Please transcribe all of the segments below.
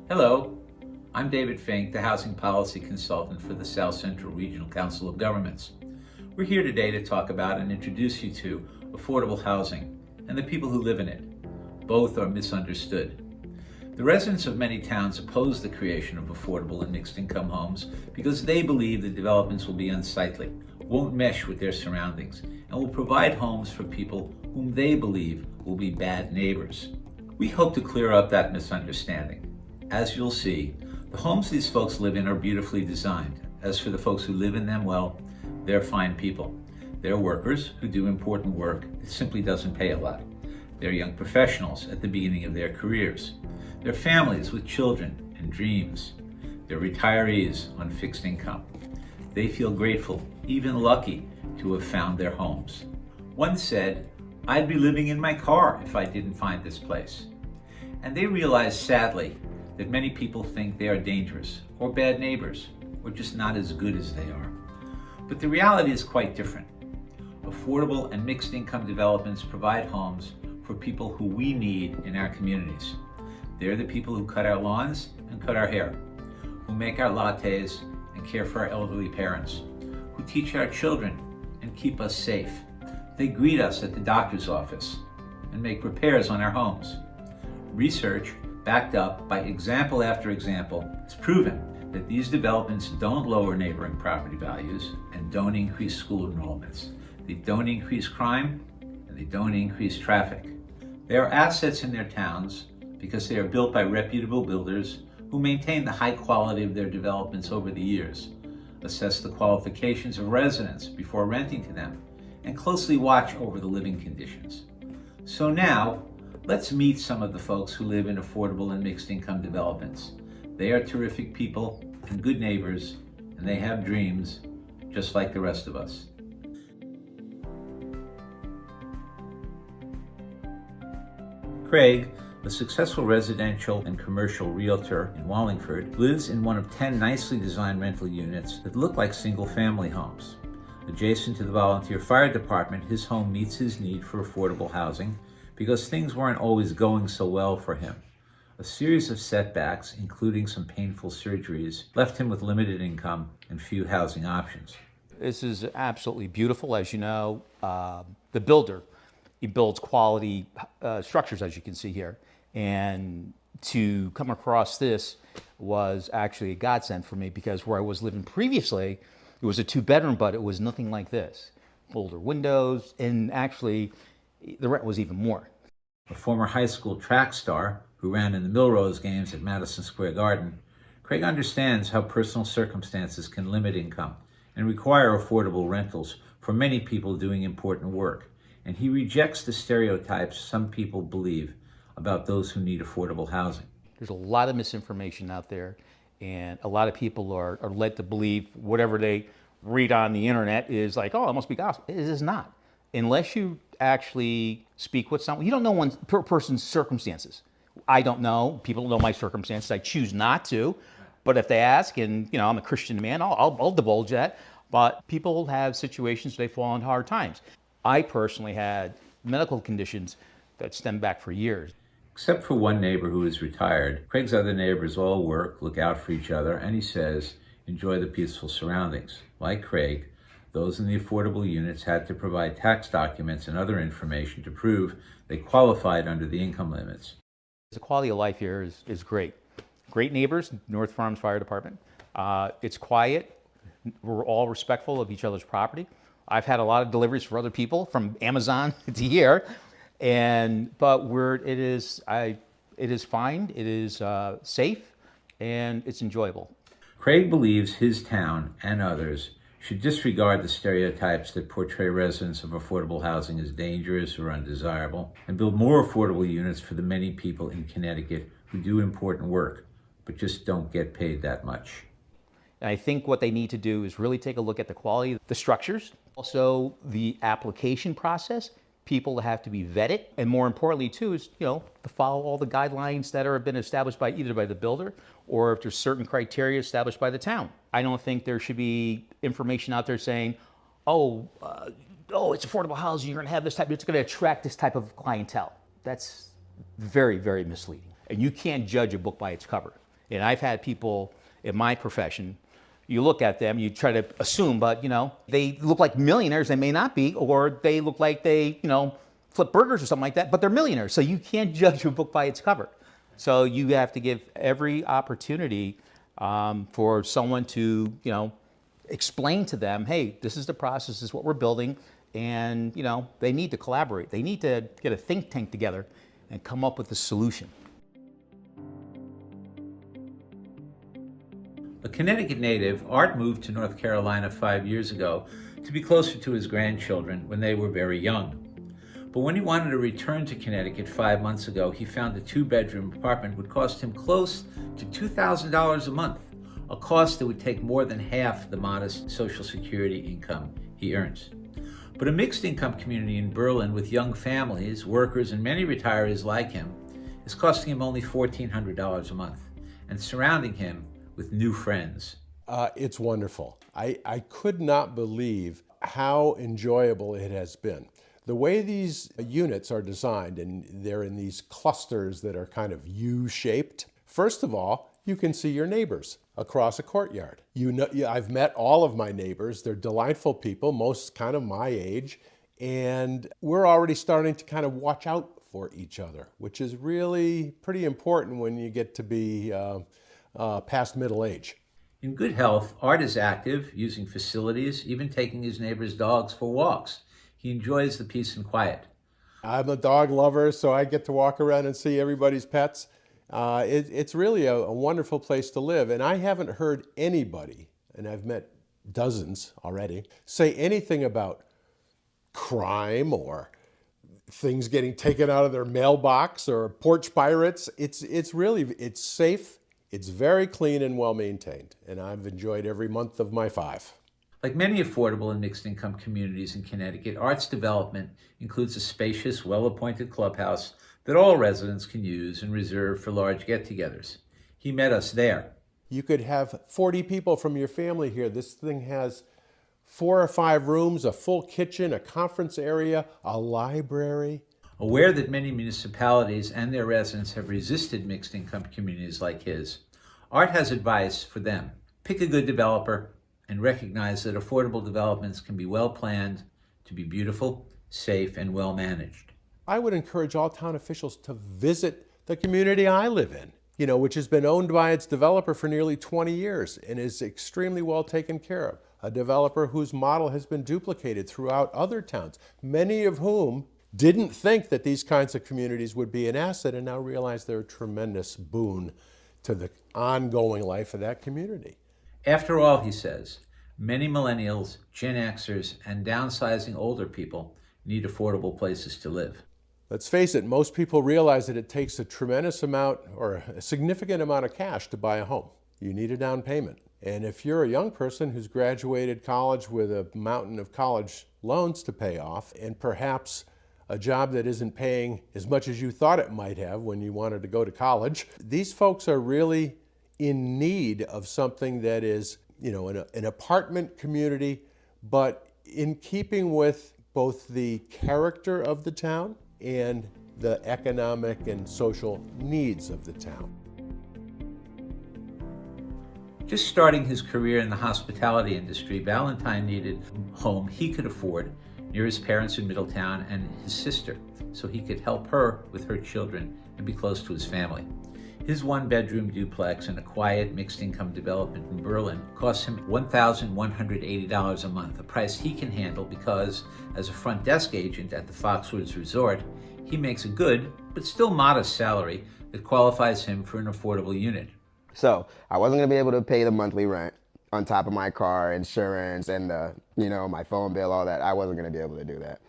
Hello, I'm David Fink, the Housing Policy Consultant for the South Central Regional Council of Governments. We're here today to talk about and introduce you to affordable housing and the people who live in it. Both are misunderstood. The residents of many towns oppose the creation of affordable and mixed-income homes because they believe the developments will be unsightly, won't mesh with their surroundings, and will provide homes for people whom they believe will be bad neighbors. We hope to clear up that misunderstanding. As you'll see, the homes these folks live in are beautifully designed. As for the folks who live in them, well, they're fine people. They're workers who do important work that simply doesn't pay a lot. They're young professionals at the beginning of their careers. They're families with children and dreams. They're retirees on fixed income. They feel grateful, even lucky, to have found their homes. One said, "I'd be living in my car if I didn't find this place." And they realize, sadly, that many people think they are dangerous or bad neighbors or just not as good as they are. But the reality is quite different. Affordable and mixed income developments provide homes for people who we need in our communities. They're the people who cut our lawns and cut our hair, who make our lattes and care for our elderly parents, who teach our children and keep us safe. They greet us at the doctor's office and make repairs on our homes. Research backed up by example after example, has proven that these developments don't lower neighboring property values and don't increase school enrollments. They don't increase crime and they don't increase traffic. They are assets in their towns because they are built by reputable builders who maintain the high quality of their developments over the years, assess the qualifications of residents before renting to them, and closely watch over the living conditions. So now, let's meet some of the folks who live in affordable and mixed income developments. They are terrific people and good neighbors, and they have dreams just like the rest of us. Craig, a successful residential and commercial realtor in Wallingford, lives in one of 10 nicely designed rental units that look like single-family homes. Adjacent to the volunteer fire department, his home meets his need for affordable housing because things weren't always going so well for him. A series of setbacks, including some painful surgeries, left him with limited income and few housing options. This is absolutely beautiful. As you know, the builder, he builds quality structures, as you can see here. And to come across this was actually a godsend for me because where I was living previously, it was a 2-bedroom, but it was nothing like this. Older windows, and actually, the rent was even more. A former high school track star who ran in the Milrose games at Madison Square Garden, Craig understands how personal circumstances can limit income and require affordable rentals for many people doing important work. And he rejects the stereotypes some people believe about those who need affordable housing. There's a lot of misinformation out there, and a lot of people are led to believe whatever they read on the internet is like, oh, it must be gospel. It is not. Unless you actually speak with someone, you don't know one person's circumstances. I don't know. People don't know my circumstances. I choose not to. But if they ask, and I'm a Christian man, I'll divulge that. But people have situations they fall in hard times. I personally had medical conditions that stem back for years. Except for one neighbor who is retired, Craig's other neighbors all work, look out for each other, and he says, enjoy the peaceful surroundings. Like Craig, those in the affordable units had to provide tax documents and other information to prove they qualified under the income limits. The quality of life here is great. Great neighbors, North Farms Fire Department. It's quiet. We're all respectful of each other's property. I've had a lot of deliveries for other people from Amazon to here, but it is fine. It is safe, and it's enjoyable. Craig believes his town and others should disregard the stereotypes that portray residents of affordable housing as dangerous or undesirable and build more affordable units for the many people in Connecticut who do important work, but just don't get paid that much. And I think what they need to do is really take a look at the quality of the structures, also the application process. People have to be vetted, and more importantly too is to follow all the guidelines that have been established by either by the builder or if there's certain criteria established by the town. I don't think there should be information out there saying, oh, it's affordable housing, you're going to have this type, it's going to attract this type of clientele. That's very, very misleading. And you can't judge a book by its cover. And I've had people in my profession, you look at them, you try to assume, but they look like millionaires, they may not be, or they look like they, flip burgers or something like that, but they're millionaires. So you can't judge a book by its cover. So you have to give every opportunity for someone to, explain to them, hey, this is the process, this is what we're building, and they need to collaborate. They need to get a think tank together and come up with a solution. A Connecticut native, Art moved to North Carolina 5 years ago to be closer to his grandchildren when they were very young. But when he wanted to return to Connecticut 5 months ago, he found a 2-bedroom apartment would cost him close to $2,000 a month, a cost that would take more than half the modest Social Security income he earns. But a mixed-income community in Berlin with young families, workers, and many retirees like him is costing him only $1,400 a month and surrounding him with new friends. It's wonderful. I could not believe how enjoyable it has been. The way these units are designed, and they're in these clusters that are kind of U-shaped. First of all, you can see your neighbors across a courtyard. I've met all of my neighbors. They're delightful people, most kind of my age, and we're already starting to kind of watch out for each other, which is really pretty important when you get to be past middle age. In good health, Art is active, using facilities, even taking his neighbors' dogs for walks. He enjoys the peace and quiet. I'm a dog lover, so I get to walk around and see everybody's pets. It's really a wonderful place to live. And I haven't heard anybody, and I've met dozens already, say anything about crime or things getting taken out of their mailbox or porch pirates. It's safe. It's very clean and well maintained, and I've enjoyed every month of my 5. Like many affordable and mixed-income communities in Connecticut, Art's development includes a spacious, well-appointed clubhouse that all residents can use and reserve for large get-togethers. He met us there. You could have 40 people from your family here. This thing has 4 or 5 rooms, a full kitchen, a conference area, a library. Aware that many municipalities and their residents have resisted mixed-income communities like his, Art has advice for them. Pick a good developer and recognize that affordable developments can be well planned to be beautiful, safe, and well managed. I would encourage all town officials to visit the community I live in, which has been owned by its developer for nearly 20 years and is extremely well taken care of. A developer whose model has been duplicated throughout other towns, many of whom didn't think that these kinds of communities would be an asset and now realize they're a tremendous boon to the ongoing life of that community. After all, he says, many millennials, Gen Xers, and downsizing older people need affordable places to live. Let's face it, most people realize that it takes a tremendous amount or a significant amount of cash to buy a home. You need a down payment. And if you're a young person who's graduated college with a mountain of college loans to pay off, and perhaps a job that isn't paying as much as you thought it might have when you wanted to go to college, these folks are really in need of something that is, an apartment community, but in keeping with both the character of the town and the economic and social needs of the town. Just starting his career in the hospitality industry, Valentine needed a home he could afford near his parents in Middletown and his sister, so he could help her with her children and be close to his family. His 1-bedroom duplex in a quiet mixed-income development in Berlin costs him $1,180 a month, a price he can handle because, as a front desk agent at the Foxwoods Resort, he makes a good but still modest salary that qualifies him for an affordable unit. So I wasn't gonna be able to pay the monthly rent on top of my car insurance and my phone bill, all that. I wasn't gonna be able to do that.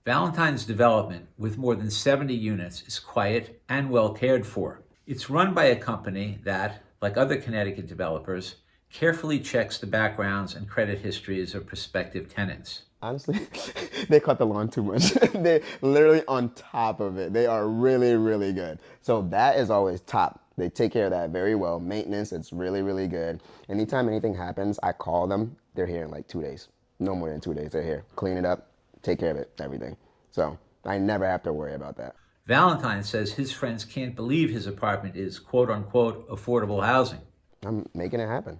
Valentine's development, with more than 70 units, is quiet and well cared for. It's run by a company that, like other Connecticut developers, carefully checks the backgrounds and credit histories of prospective tenants. Honestly, they cut the lawn too much. They're literally on top of it. They are really, really good. So that is always top. They take care of that very well. Maintenance, it's really, really good. Anytime anything happens, I call them. They're here in like 2 days. No more than 2 days. They're here. Clean it up, take care of it, everything. So I never have to worry about that. Valentine says his friends can't believe his apartment is quote-unquote affordable housing. I'm making it happen.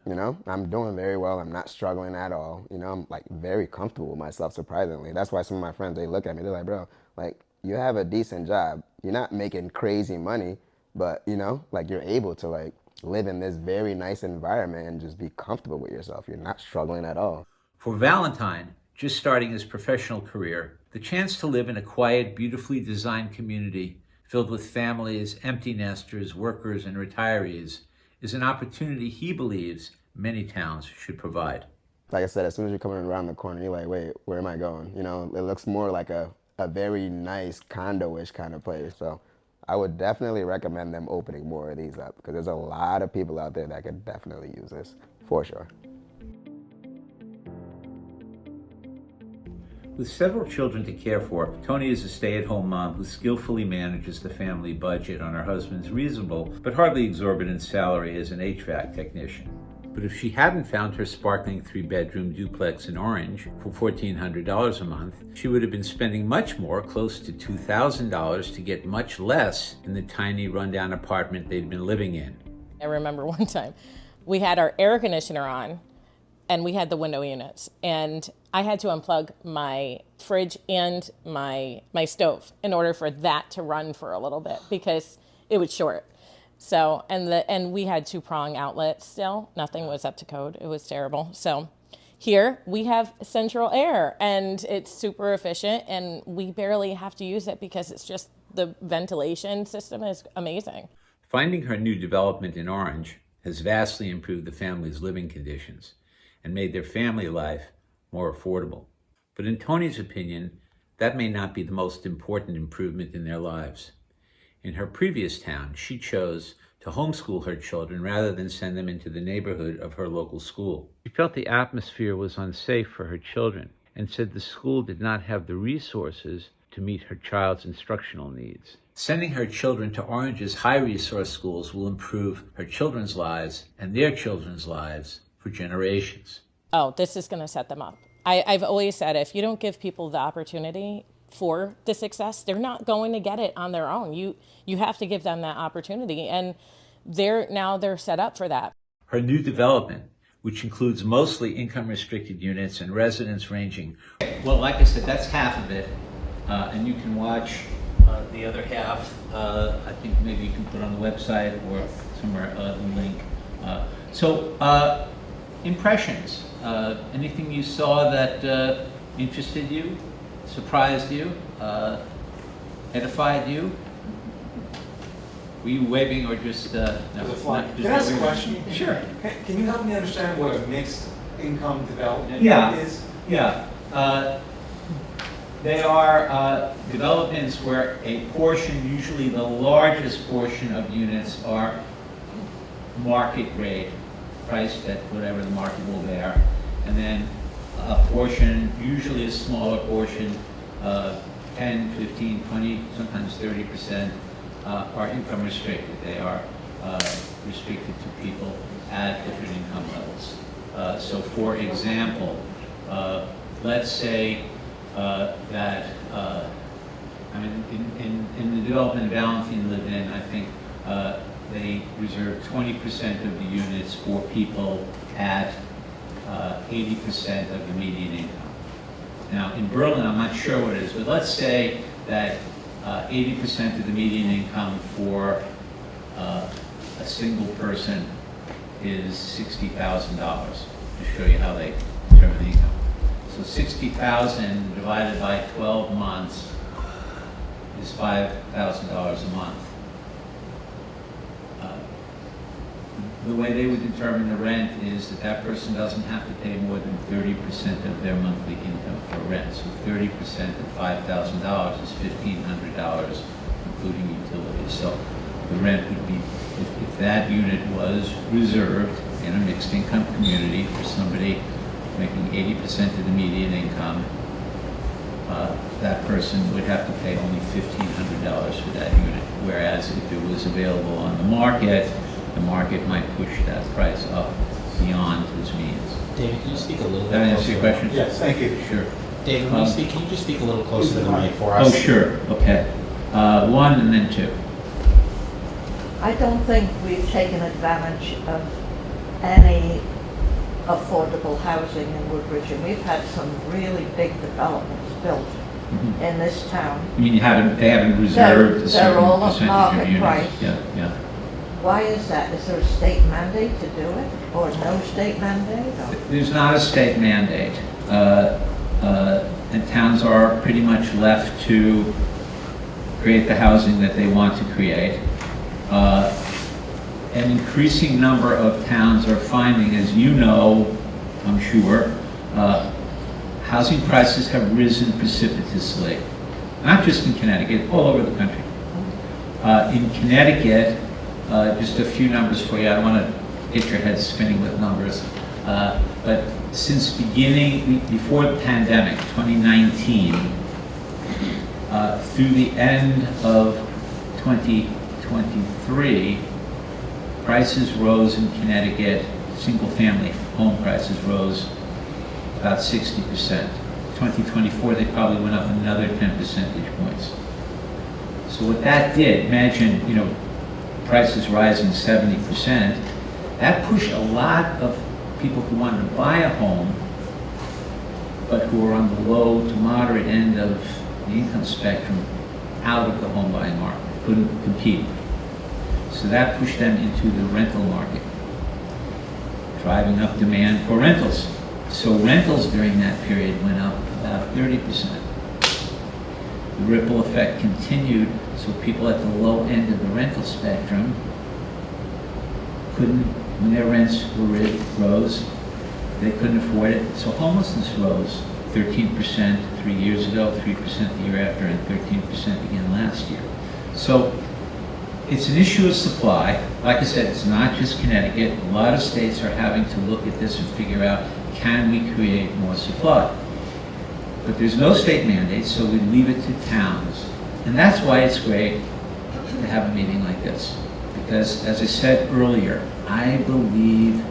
You know, I'm doing very well. I'm not struggling at all. You know, I'm like very comfortable with myself, surprisingly. That's why some of my friends, they look at me, they're like, bro, like, you have a decent job. You're not making crazy money, but, you know, like, you're able to like live in this very nice environment and just be comfortable with yourself. You're not struggling at all. For Valentine, just starting his professional career, the chance to live in a quiet, beautifully designed community filled with families, empty nesters, workers, and retirees is an opportunity he believes many towns should provide. Like I said, as soon as you're coming around the corner, you're like, wait, where am I going? You know, it looks more like a very nice condo-ish kind of place. So I would definitely recommend them opening more of these up because there's a lot of people out there that could definitely use this, for sure. With several children to care for, Tony is a stay-at-home mom who skillfully manages the family budget on her husband's reasonable but hardly exorbitant salary as an HVAC technician. But if she hadn't found her sparkling 3-bedroom duplex in Orange for $1,400 a month, she would have been spending much more, close to $2,000, to get much less in the tiny rundown apartment they'd been living in. I remember one time we had our air conditioner on and we had the window units, and I had to unplug my fridge and my stove in order for that to run for a little bit because it would short. So, and we had 2-prong outlets still. Nothing was up to code. It was terrible. So here we have central air and it's super efficient and we barely have to use it because it's just the ventilation system is amazing. Finding her new development in Orange has vastly improved the family's living conditions and made their family life more affordable. But in Tony's opinion, that may not be the most important improvement in their lives. In her previous town, she chose to homeschool her children rather than send them into the neighborhood of her local school. She felt the atmosphere was unsafe for her children and said the school did not have the resources to meet her child's instructional needs. Sending her children to Orange's high-resource schools will improve her children's lives and their children's lives for generations. Oh, this is going to set them up. I've always said if you don't give people the opportunity for the success, they're not going to get it on their own. You have to give them that opportunity, and they're set up for that. Her new development, which includes mostly income-restricted units and residents ranging. Well, like I said, that's half of it, and you can watch the other half. I think maybe you can put on the website or somewhere the link. So, impressions. Anything you saw that interested you, surprised you, edified you? Were you waving or just no? Can I ask a question? Sure. Can you help me understand what a mixed income development is? Yeah. They are developments where a portion, usually the largest portion of units, are market rate, priced at whatever the market will bear, and then a portion, usually a smaller portion, 10, 15, 20, sometimes 30%, are income restricted. They are restricted to people at different income levels. So for example, let's say that, I mean, in the development Valentine lived in, I think they reserved 20% of the units for people at 80% of the median income. Now in Berlin, I'm not sure what it is, but let's say that 80% of the median income for a single person is $60,000, to show you how they determine the income. So 60,000 divided by 12 months is $5,000 a month. The way they would determine the rent is that that person doesn't have to pay more than 30% of their monthly income for rent. So 30% of $5,000 is $1,500, including utilities. So the rent would be, if that unit was reserved in a mixed income community for somebody making 80% of the median income, that person would have to pay only $1,500 for that unit. Whereas if it was available on the market might push that price up beyond his means. David, can you speak a little bit? Did that answer your question? Yes, thank you. Sure. David, when you speak, can you just speak a little closer to the mic for us? Oh, sure. Okay. one and then two. I don't think we've taken advantage of any affordable housing in Woodbridge, and we've had some really big developments built in this town. I mean, they haven't reserved a They're certain all at percentage of market units. price. Yeah. Why is that? Is there a state mandate to do it, or no state mandate? Or? There's not a state mandate, and towns are pretty much left to create the housing that they want to create. An increasing number of towns are finding, as you know, I'm sure, housing prices have risen precipitously, not just in Connecticut, all over the country. In Connecticut, just a few numbers for you. I don't want to get your head spinning with numbers, but since before the pandemic, 2019, through the end of 2023, prices rose in Connecticut, single-family home prices rose about 60%. 2024, they probably went up another 10 percentage points. So what that did, imagine, prices rising 70%, that pushed a lot of people who wanted to buy a home, but who were on the low to moderate end of the income spectrum, out of the home buying market, couldn't compete. So that pushed them into the rental market, driving up demand for rentals. So rentals during that period went up about 30%. The ripple effect continued, so people at the low end of the rental spectrum couldn't, when their rents rose, they couldn't afford it. So homelessness rose 13% 3 years ago, 3% the year after, and 13% again last year. So it's an issue of supply. Like I said, it's not just Connecticut. A lot of states are having to look at this and figure out, can we create more supply? But there's no state mandate, so we leave it to towns. And that's why it's great to have a meeting like this. Because, as I said earlier, I believe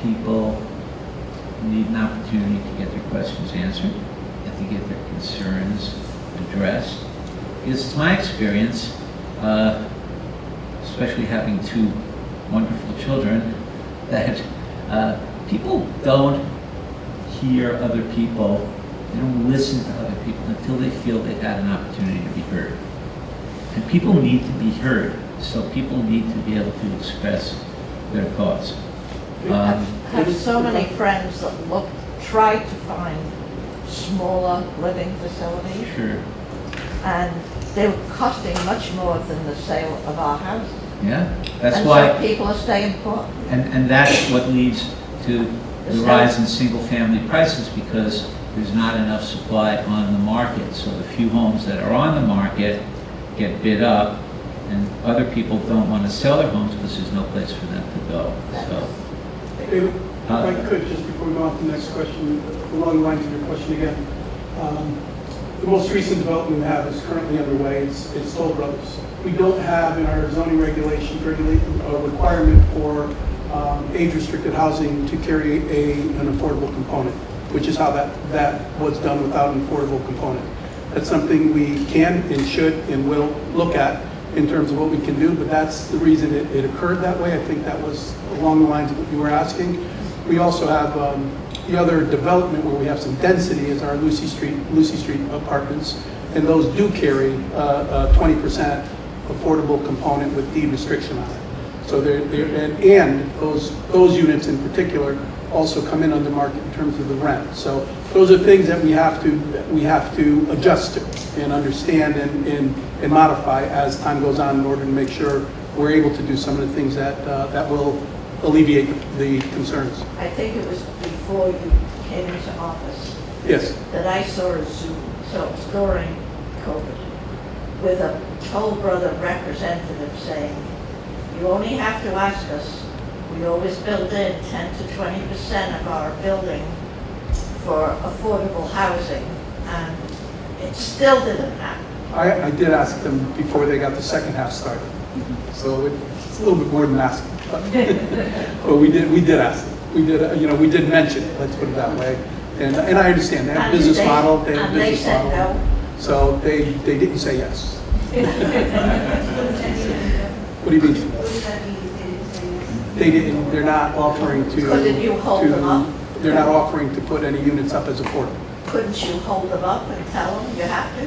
people need an opportunity to get their questions answered and to get their concerns addressed. Because it's my experience, especially having two wonderful children, that people don't hear other people, they don't listen to other people until they feel they've had an opportunity to be heard. And people need to be heard, so people need to be able to express their thoughts. I have so many friends that try to find smaller living facilities. Sure. And they're costing much more than the sale of our houses. Yeah, that's and why. So people are staying put. And that's what leads to the rise in single-family prices, because there's not enough supply on the market. So the few homes that are on the market get bid up, and other people don't want to sell their homes because there's no place for them to go. So, David, if I could, just before we go on to the next question, along the lines of your question again, the most recent development we have is currently underway. It's Toll Brothers. We don't have in our zoning regulations a requirement for age-restricted housing to carry an affordable component, which is how that was done without an affordable component. That's something we can and should and will look at in terms of what we can do, but that's the reason it occurred that way. I think that was along the lines of what you were asking. We also have the other development where we have some density is our Lucy Street apartments, and those do carry a 20% affordable component with deed restriction on it. So and those units in particular also come in under market in terms of the rent. So those are things that we have to adjust to and understand and modify as time goes on in order to make sure we're able to do some of the things that will alleviate the concerns. I think it was before you came into office. Yes. That I saw a Zoom, so it was during COVID, with a Toll Brother representative saying, you only have to ask us. We always build in 10 to 20% of our building for affordable housing, and it still didn't happen. I did ask them before they got the second half started. So it's a little bit more than asking. But we did ask them. We did mention it, let's put it that way. And I understand, they have a business model, No. So they didn't say yes. What do you mean? They're not offering to. Couldn't you hold them up? They're not offering to put any units up as affordable. Couldn't you hold them up and tell them you have to?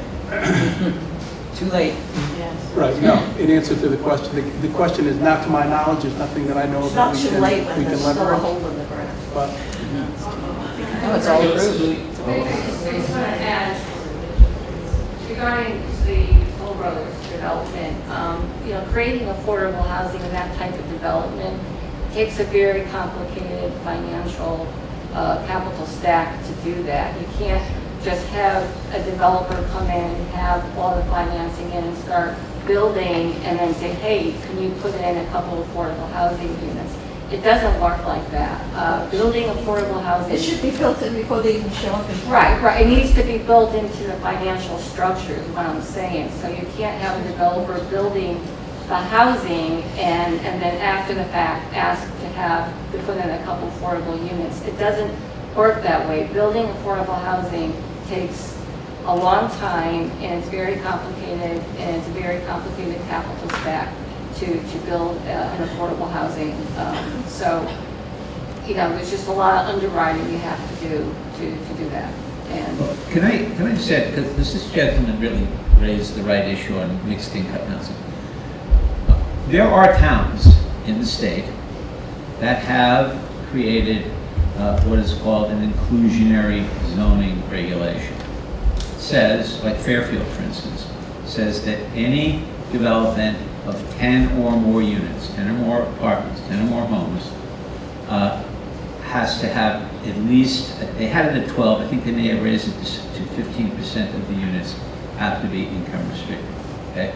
Too late. Yes. Right, no, in answer to the question, the question is not to my knowledge, there's nothing that I know It's of that not we too can, late when we there's can still a leverage. hole in the ground. But No, it's all approved. I just want to add, regarding the Toll Brothers development, creating affordable housing in that type of development takes a very complicated financial capital stack to do that. You can't just have a developer come in, have all the financing in and start building and then say, hey, can you put in a couple of affordable housing units? It doesn't work like that. Building affordable housing. It should be built in before they even show up in town. Right. It needs to be built into the financial structure is what I'm saying. So you can't have a developer building the housing and then after the fact ask to put in a couple affordable units. It doesn't work that way. Building affordable housing takes a long time and it's very complicated and it's a very complicated capital stack to build an affordable housing. So, there's just a lot of underwriting you have to do to do that. And Well, can I just add, because this gentleman really raised the right issue on mixed income housing. There are towns in the state that have created what is called an inclusionary zoning regulation. It says, like Fairfield for instance, says that any development of 10 or more units, 10 or more apartments, 10 or more homes, has to have at least, they had it at 12, I think they may have raised it to 15% of the units have to be income restricted, okay?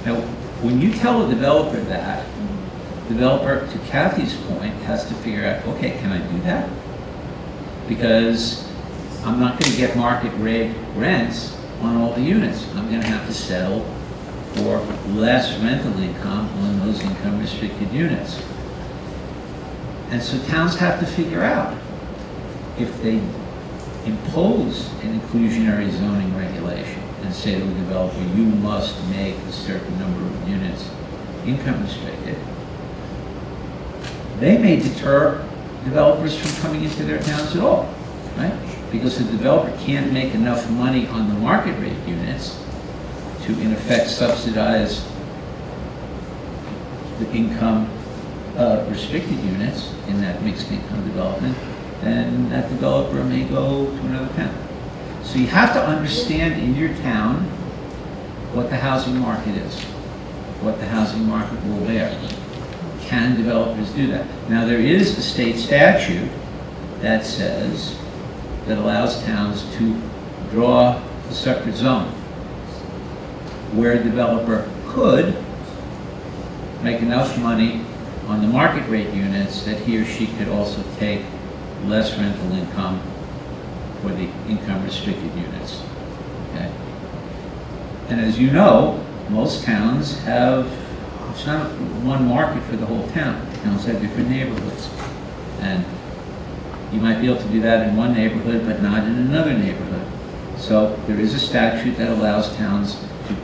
Now, when you tell a developer that, the developer, to Kathy's point, has to figure out, okay, can I do that? Because I'm not going to get market rate rents on all the units. I'm going to have to settle for less rental income on those income restricted units. And so towns have to figure out if they impose an inclusionary zoning regulation and say to the developer, you must make a certain number of units income restricted, they may deter developers from coming into their towns at all, right? Because the developer can't make enough money on the market rate units to, in effect, subsidize the income restricted units in that mixed income development, then that developer may go to another town. So you have to understand in your town what the housing market is, what the housing market will bear. Can developers do that? Now there is a state statute that says, that allows towns to draw a separate zone where a developer could make enough money on the market rate units that he or she could also take less rental income for the income restricted units, okay? And as you know, most towns have, it's not one market for the whole town. Towns have different neighborhoods. And you might be able to do that in one neighborhood, but not in another neighborhood. So there is a statute that allows towns to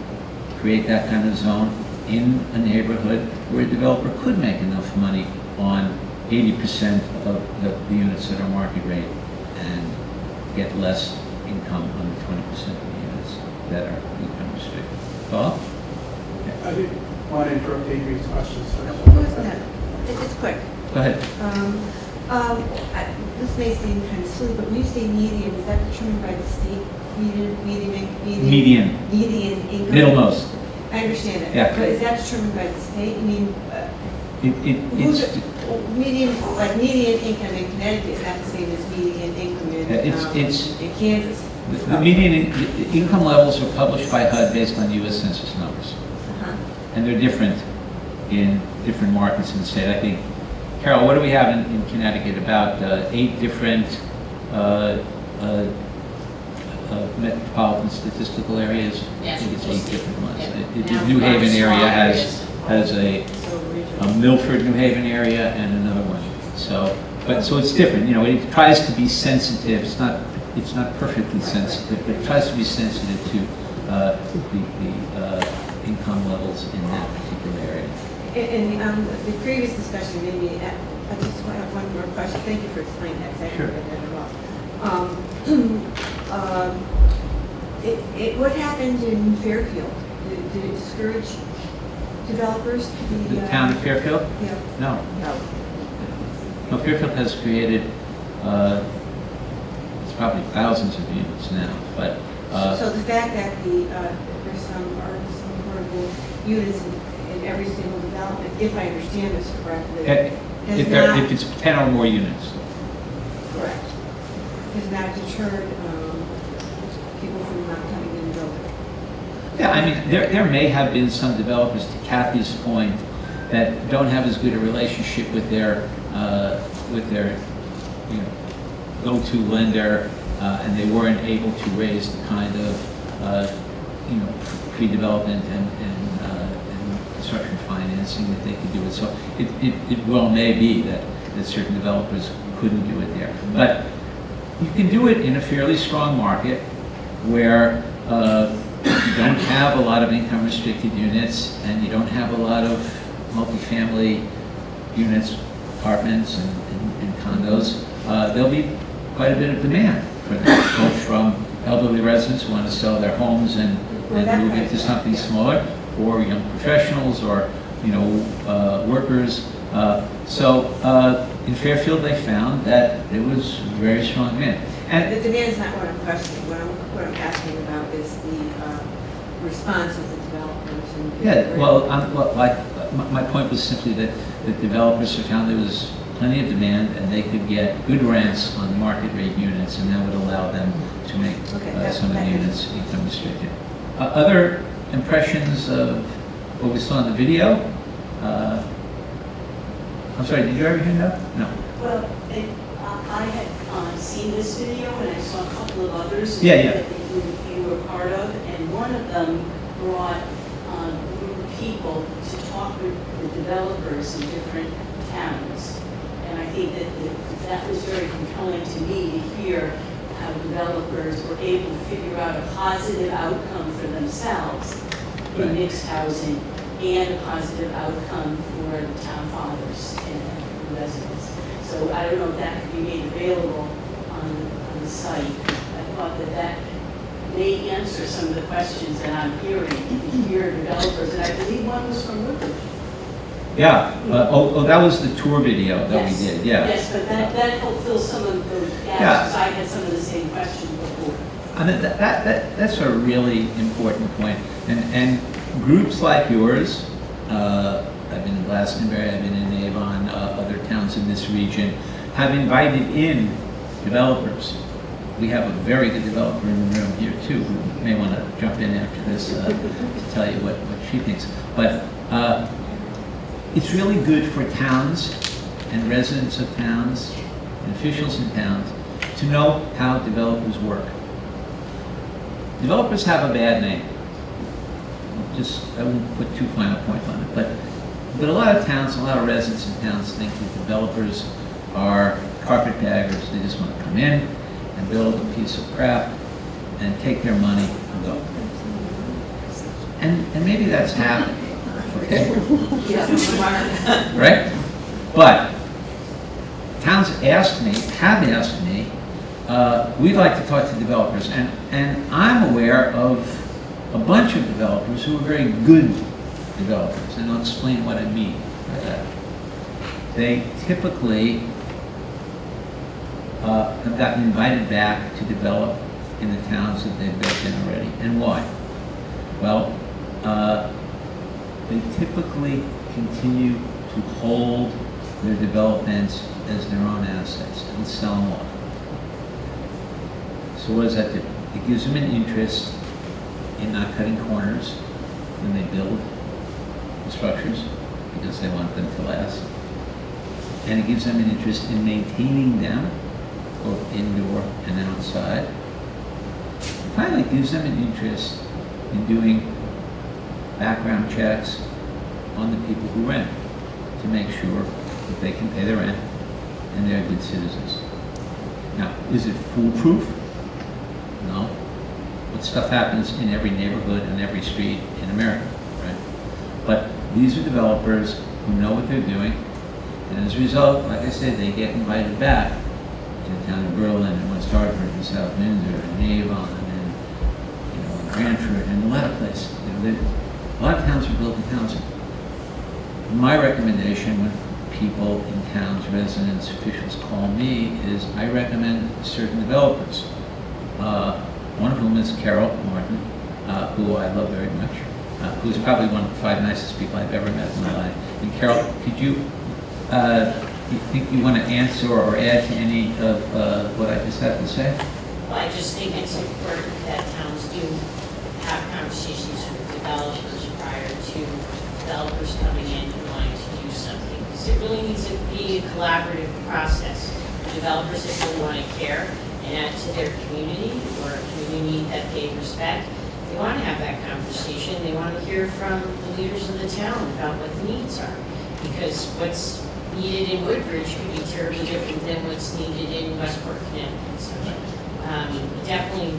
create that kind of zone in a neighborhood where a developer could make enough money on 80% of the units that are market rate and get less income on the 20% of the units that are income restricted. Paul? I didn't want to interrupt Adrian's questions. It's quick. Go ahead. This may seem kind of silly, but when you say median, is that determined by the state? Median. Median income? Middlemost. I understand that. Yeah. But is that determined by the state? I mean, It's median, like median income in Connecticut is not the same as median income in Kansas. the median income levels are published by HUD based on U.S. Census numbers. And they're different in different markets in the state. I think, Carol, what do we have in Connecticut? About 8 different metropolitan statistical areas. I think it's 8 different ones. The New Haven area has a Milford, New Haven area, and another one. So it's different. You know, it tries to be sensitive. It's not perfectly sensitive, but it tries to be sensitive to the income levels in that particular area. And the previous discussion made me, I just want to have one more question. Thank you for explaining that, because I Sure. haven't read that at all. What happened in Fairfield? Did it discourage developers? The town of Fairfield? Yeah. No. No. No, Fairfield has created, it's probably thousands of units now, but. So the fact that there's some affordable units in every single development, if I understand this correctly, If it's 10 or more units. correct, has not deterred people from not coming in and building. Yeah, I mean, there may have been some developers, to Kathy's point, that don't have as good a relationship with their you know, go-to lender, and they weren't able to raise the kind of you know, pre-development and construction financing that they could do it. So it well may be that certain developers couldn't do it there, but you can do it in a fairly strong market where you don't have a lot of income restricted units and you don't have a lot of multifamily units, apartments and condos. There'll be quite a bit of demand for them, both from elderly residents who want to sell their homes and move into something smaller, or young professionals, or you know, workers. So in Fairfield, they found that there was very strong demand. And the demand is not what I'm questioning. What I'm asking about is the response of the developers. And yeah, well, my point was simply that the developers found there was plenty of demand and they could get good rents on market rate units, and that would allow them to make some of the units income restricted. Other impressions of what we saw in the video? I'm sorry, did you ever hear that? No. Well, I had seen this video and I saw a couple of others that you were part of, and one of them brought a group of people to talk with the developers in different towns. And I think that was very compelling to me to hear how developers were able to figure out a positive outcome for themselves in mixed housing and a positive outcome for the town fathers and the residents. So I don't know if that could be made available on the site. I thought that may answer some of the questions that I'm hearing. You hear developers, and I believe one was from Woodbridge. Yeah. That was the tour video that we did. Yeah. Yes, but that helped fill some of those gaps. Yeah. Because I had some of the same questions before. I mean, that's a really important point. And groups like yours, I've been in Glastonbury, I've been in Avon, other towns in this region, have invited in developers. We have a very good developer in the room here too, who may want to jump in after this to tell you what she thinks. But it's really good for towns and residents of towns and officials in towns to know how developers work. Developers have a bad name. I wouldn't put too fine a point on it, but a lot of towns, a lot of residents in towns think that developers are carpetbaggers. They just want to come in and build a piece of crap and take their money and go. And maybe that's happening, okay? Right? But towns have asked me, we'd like to talk to developers, and I'm aware of a bunch of developers who are very good developers, and I'll explain what I mean by that. They typically have gotten invited back to develop in the towns that they've built in already. And why? Well, they typically continue to hold their developments as their own assets and sell them off. So what does that do? It gives them an interest in not cutting corners when they build the structures, because they want them to last. And it gives them an interest in maintaining them, both indoor and outside. Finally, it gives them an interest in doing background checks on the people who rent to make sure that they can pay their rent and they're good citizens. Now, is it foolproof? No. But stuff happens in every neighborhood and every street in America, But these are developers who know what they're doing, and as a result, like I said, they get invited back to the town of Berlin and West Hartford and South Windsor and Avon and Brantford and a lot of places. A lot of towns are building housing. My recommendation when people in towns, residents, officials call me is I recommend certain developers. One of whom is Carol Martin, who I love very much, who's probably one of the 5 nicest people I've ever met in my life. And Carol, could you think you want to answer or add to any of what I just had to say? Well, I just think it's important that towns do have conversations with developers prior to developers coming in and wanting to do something. Because it really needs to be a collaborative process. Developers, if they want to care and add to their community or a community that they respect, they want to have that conversation. They want to hear from the leaders of the town about what the needs are. Because what's needed in Woodbridge could be terribly different than what's needed in Westport, Connecticut. So, definitely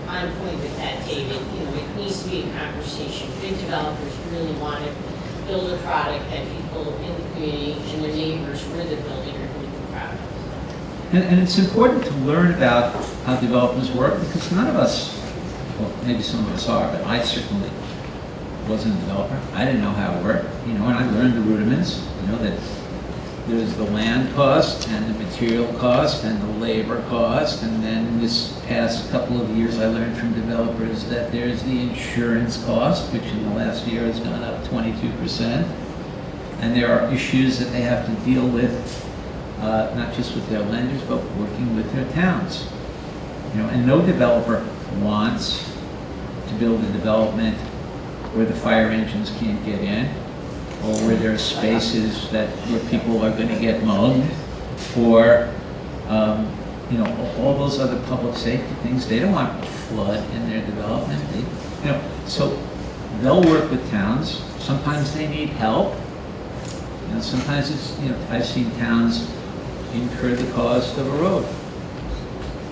on point with that, David. It needs to be a conversation. Big developers really want to build a product that people in the community and their neighbors where they're building are going to be proud of. And it's important to learn about how developers work because none of us, well, maybe some of us are, but I certainly wasn't a developer. I didn't know how it worked, and I learned the rudiments, that there's the land cost and the material cost and the labor cost, and then this past couple of years I learned from developers that there's the insurance cost, which in the last year has gone up 22%, and there are issues that they have to deal with, not just with their lenders, but working with their towns. And no developer wants to build a development where the fire engines can't get in, or where there are spaces where people are going to get mugged, or all those other public safety things. They don't want a flood in their development. So they'll work with towns. Sometimes they need help. Sometimes it's I've seen towns incur the cost of a road,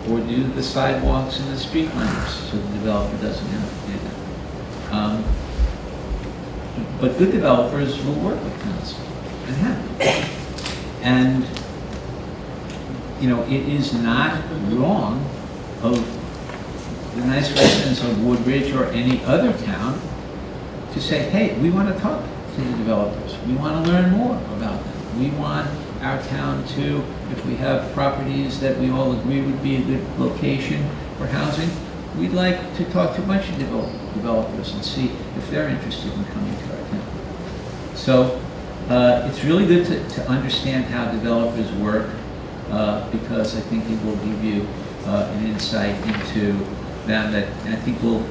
or do the sidewalks and the street lamps, so the developer doesn't have to do that. But good developers will work with towns and have. And it is not wrong of the nice residents of Woodbridge or any other town to say, hey, we want to talk to the developers. We want to learn more about them. We want our town to, if we have properties that we all agree would be a good location for housing, we'd like to talk to a bunch of developers and see if they're interested in coming to our town. So it's really good to understand how developers work because I think it will give you an insight into them that I think will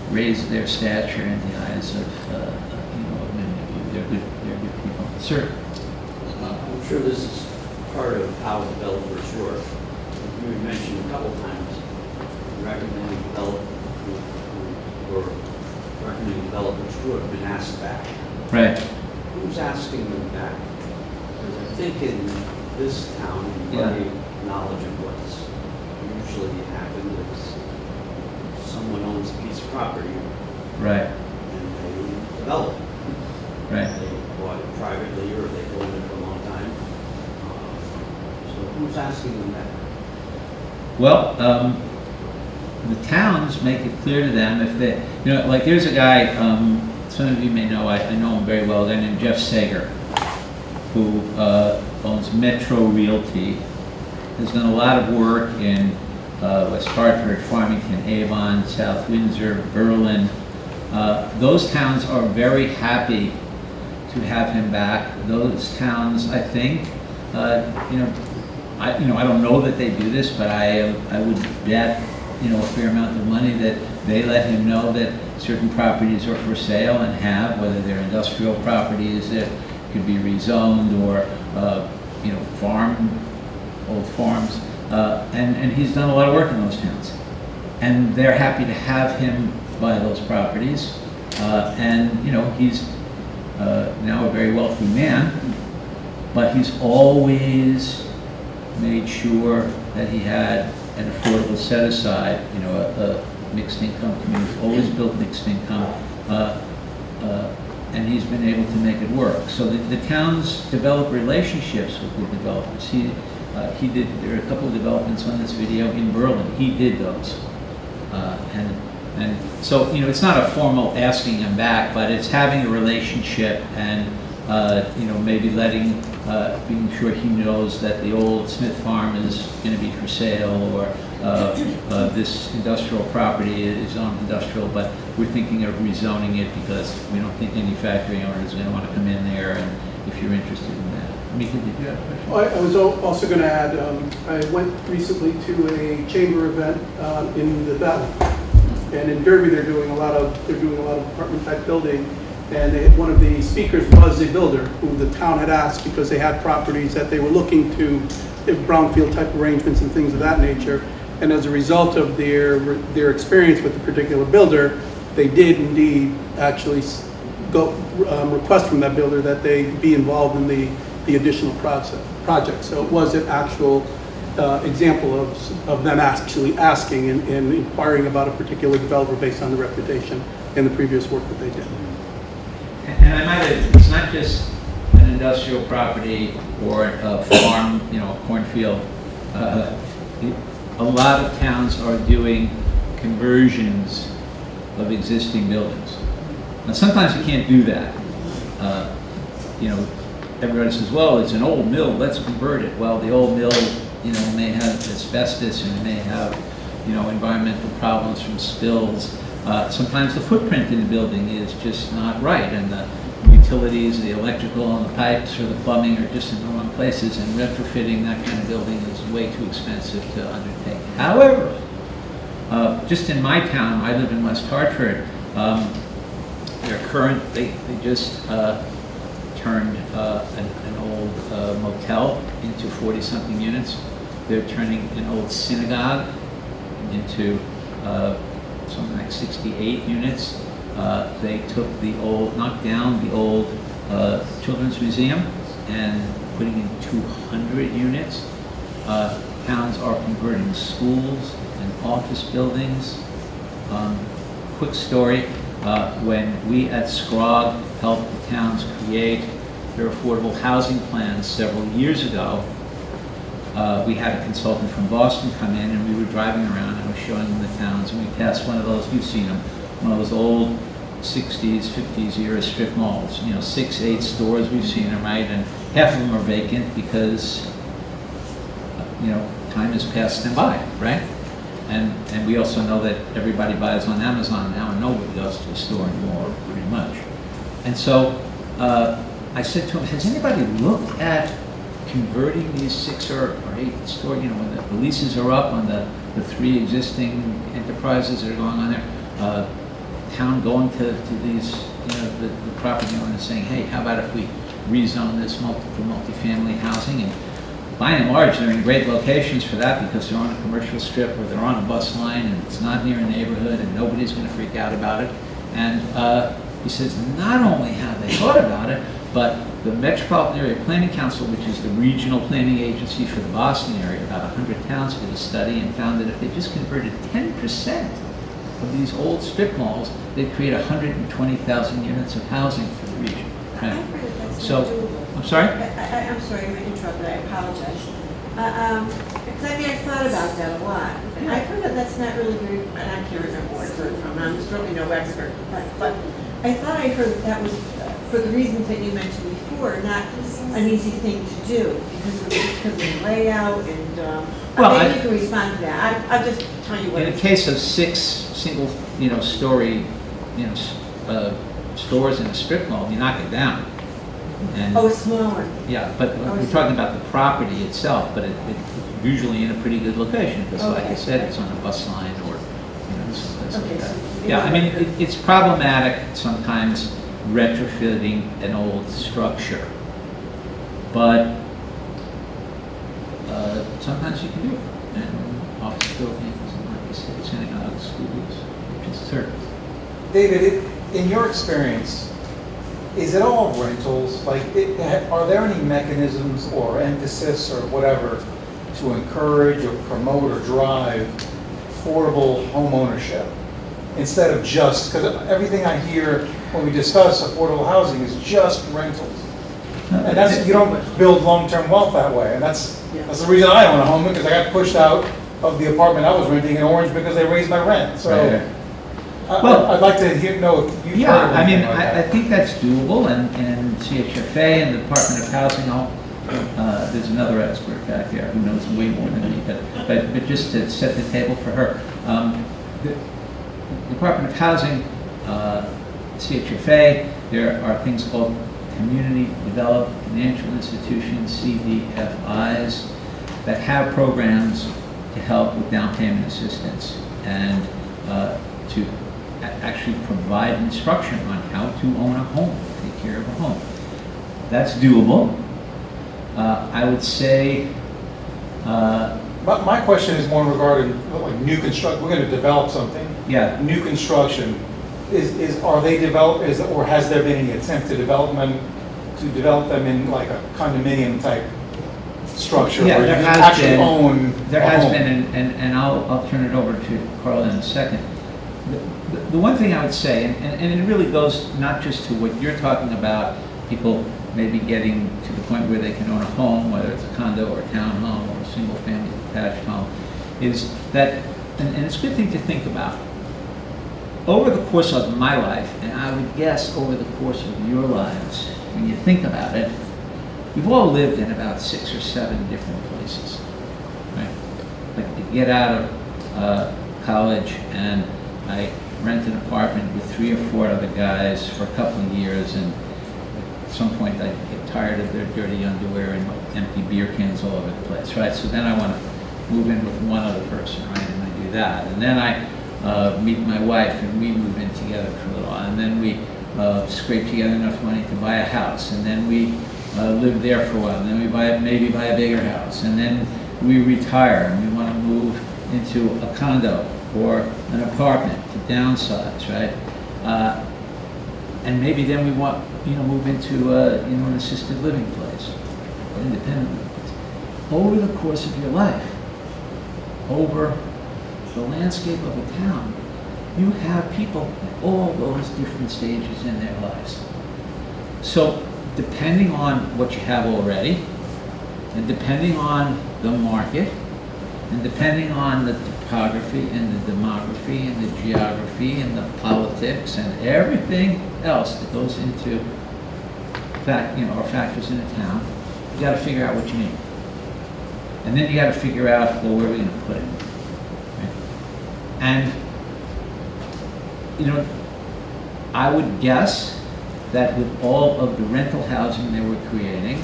raise their stature in the eyes of many of you. They're good people. Sir? I'm sure this is part of how developers work. You mentioned a couple times recommending developers who have been asked back. Right. Who's asking them back? Because I think in this town, everybody knowledge of what's usually happened is someone owns a piece of property. Right. And they develop it. Right. They bought it privately or they've owned it for a long time. So who's asking them back? Well, the towns make it clear to them if they, like there's a guy, some of you may know, I know him very well, a guy named Jeff Sager, who owns Metro Realty, has done a lot of work in West Hartford, Farmington, Avon, South Windsor, Berlin. Those towns are very happy to have him back. Those towns, I think, I don't know that they do this, but I would bet a fair amount of money that they let him know that certain properties are for sale and have, whether they're industrial properties that could be rezoned or old farms, and he's done a lot of work in those towns, and they're happy to have him buy those properties, and he's now a very wealthy man, but he's always made sure that he had an affordable set aside, a mixed income community. Always built mixed income. and he's been able to make it work. So the towns develop relationships with the developers. He did, there are a couple of developments on this video in Berlin. He did those. And so, you know, it's not a formal asking him back, but it's having a relationship and, you know, maybe letting, being sure he knows that the old Smith farm is going to be for sale, or this industrial property is zoned industrial, but we're thinking of rezoning it because we don't think any factory owner is going to want to come in there, and if you're interested in that. Mika, did you have a question? I was also going to add, I went recently to a chamber event in the Valley, and in Derby they're doing a lot of apartment type building, and one of the speakers was a builder who the town had asked because they had properties that they were looking to brownfield type arrangements and things of that nature, and as a result of their experience with the particular builder, they did indeed actually go request from that builder that they be involved in the additional project. So it was an actual example of them actually asking and inquiring about a particular developer based on the reputation and the previous work that they did. And I might add, it's not just an industrial property or a farm, you know, a cornfield. A lot of towns are doing conversions of existing buildings. Now sometimes you can't do that. You know, everybody says, well, it's an old mill, let's convert it. Well, the old mill, you know, may have asbestos and may have, you know, environmental problems from spills. Sometimes the footprint in the building is just not right, and the utilities, the electrical and the pipes or the plumbing are just in the wrong places, and retrofitting that kind of building is way too expensive to undertake. However, just in my town, I live in West Hartford, they just turned an old motel into 40-something units. They're turning an old synagogue into something like 68 units. They took knocked down the old Children's Museum and putting in 200 units. Towns are converting schools and office buildings. Quick story, when we at SCROG helped the towns create their affordable housing plans several years ago, we had a consultant from Boston come in, and we were driving around and I was showing them the towns, and we passed one of those, you've seen them, one of those old 60s, 50s era strip malls, you know, 6, 8 stores, we've seen them, right? And half of them are vacant because, you know, time has passed them by, right? And we also know that everybody buys on Amazon now and nobody goes to a store anymore, pretty much. And so I said to him, has anybody looked at converting these 6 or 8 stores, you know, when the leases are up on the 3 existing enterprises that are going on there, town going to these, you know, the property owners saying, hey, how about if we rezone this for multifamily housing? And by and large, they're in great locations for that because they're on a commercial strip or they're on a bus line and it's not near a neighborhood and nobody's going to freak out about it. And he says, not only have they thought about it, but the Metropolitan Area Planning Council, which is the regional planning agency for the Boston area, about 100 towns did a study and found that if they just converted 10% of these old strip malls, they'd create 120,000 units of housing for the region. Right? I've heard that that's So, not doable. I'm sorry? I'm sorry, I'm interrupted, I apologize. Because I mean, I've thought about that a lot. And I've heard that that's not really very, and I can't remember where I've heard it from, I'm certainly no expert, but I thought I heard that was, for the reasons that you mentioned before, not an easy thing to do because of the layout and, Well, maybe you can respond to that. I'll just tell you what. In a case of 6 single, you know, story, you know, stores in a strip mall, you knock it down. And Oh, it's smaller. yeah, but we're talking about the property itself, but it's usually in a pretty good location because, like I said, it's on a bus line or, you know, someplace like that. Yeah, I mean, it's problematic sometimes retrofitting an old structure, but sometimes you can do it. And office buildings, and like you said, synagogues, schools, just certain. David, in your experience, is it all rentals? Like, are there any mechanisms or emphasis or whatever to encourage or promote or drive affordable home ownership instead of just, because everything I hear when we discuss affordable housing is just rentals. And that's, you don't build long-term wealth that way. And that's the reason I own a home, because I got pushed out of the apartment I was renting in Orange because they raised my rent. So I'd like to know if you've heard of anything like that. I think that's doable, and CHFA and the Department of Housing, there's another expert back there who knows way more than me, but just to set the table for her. The Department of Housing, CHFA, there are things called Community Developed Financial Institutions, CDFIs, that have programs to help with down payment assistance and to actually provide instruction on how to own a home, take care of a home. That's doable. I would say... my question is more regarding like new construction. We're going to develop something. Yeah. New construction. Are they developed, or has there been any attempt to develop them in like a condominium type structure Yeah, where there you has actually been, own there a has home? been, and I'll turn it over to Carla in a second. The one thing I would say, and it really goes not just to what you're talking about, people maybe getting to the point where they can own a home, whether it's a condo or a townhome or a single family detached home, is that, and it's a good thing to think about, over the course of my life, and I would guess over the course of your lives, when you think about it, you've all lived in about 6 or 7 different places, right? Like to get out of college, and I rented an apartment with 3 or 4 other guys for a couple of years, and at some point I get tired of their dirty underwear and empty beer cans all over the place, right? So then I want to move in with one other person, right? And I do that, and then I meet my wife, and we move in together for a little while, and then we scrape together enough money to buy a house, and then we live there for a while, and then we maybe buy a bigger house, and then we retire, and we want to move into a condo or an apartment to downsize, right? And maybe then we want, move into an assisted living place, or independent living place. Over the course of your life, over the landscape of a town, you have people at all those different stages in their lives. So depending on what you have already, and depending on the market, and depending on the topography and the demography and the geography and the politics and everything else that goes into or factors in a town, you got to figure out what you need. And then you got to figure out, well, where are we going to put it? And, I would guess that with all of the rental housing they were creating,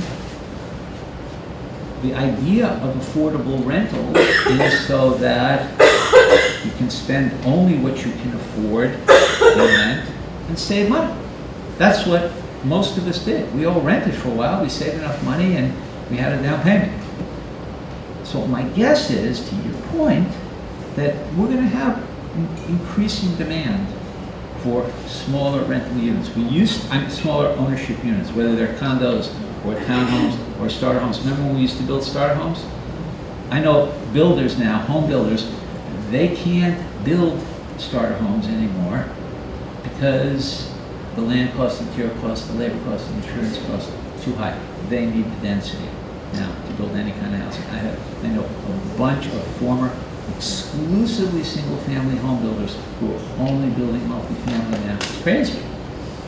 the idea of affordable rental is so that you can spend only what you can afford to rent and save money. That's what most of us did. We all rented for a while, we saved enough money, and we had a down payment. So my guess is, to your point, that we're going to have increasing demand for smaller rental units. Smaller ownership units, whether they're condos or townhomes or starter homes. Remember when we used to build starter homes? I know builders now, home builders, they can't build starter homes anymore because the land cost, the material cost, the labor cost, the insurance cost too high. They need the density now to build any kind of housing. I know a bunch of former exclusively single-family home builders who are only building multifamily now. It's crazy.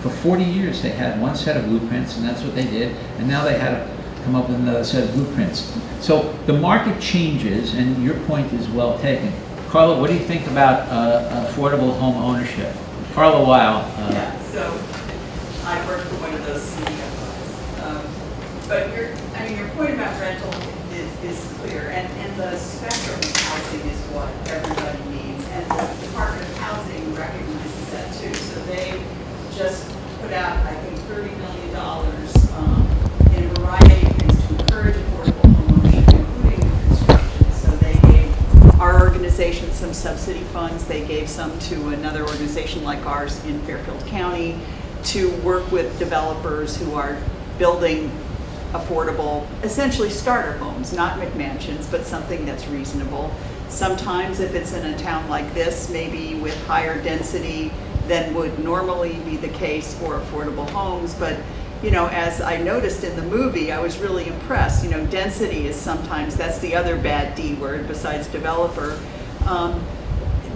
For 40 years, they had one set of blueprints, and that's what they did, and now they had to come up with another set of blueprints. So the market changes, and your point is well taken. Carla, what do you think about affordable home ownership? Carla Weil. Yeah, so I work for one of those CDFIs. But your point about rental is clear, and the spectrum of housing is what everybody needs, and the Department of Housing recognizes that too. So they just put out, I think, $30 million in a variety of things to encourage affordable home ownership, including new construction. So they gave our organization some subsidy funds. They gave some to another organization like ours in Fairfield County to work with developers who are building affordable, essentially starter homes, not McMansions, but something that's reasonable. Sometimes if it's in a town like this, maybe with higher density than would normally be the case for affordable homes. But, you know, as I noticed in the movie, I was really impressed. You know, density is sometimes, that's the other bad D word besides developer.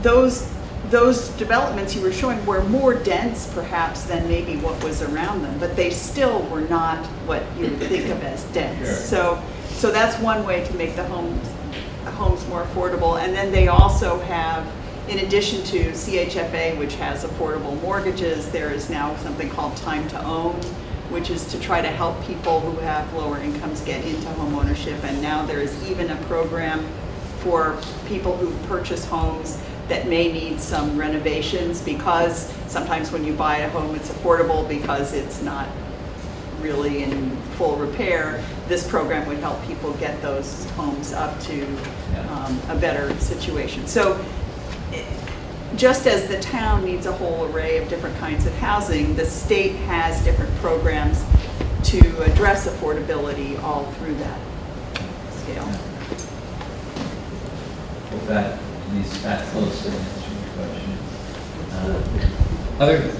Those developments you were showing were more dense perhaps than maybe what was around them, but they still were not what you would think of as dense. Sure. So that's one way to make the homes more affordable. And then they also have, in addition to CHFA, which has affordable mortgages, there is now something called Time to Own, which is to try to help people who have lower incomes get into home ownership. And now there is even a program for people who purchase homes that may need some renovations, because sometimes when you buy a home it's affordable because it's not really in full repair. This program would help people get those homes up to a better situation. So just as the town needs a whole array of different kinds of housing, the state has different programs to address affordability all through that scale. With that, at least that close to answering your question. Other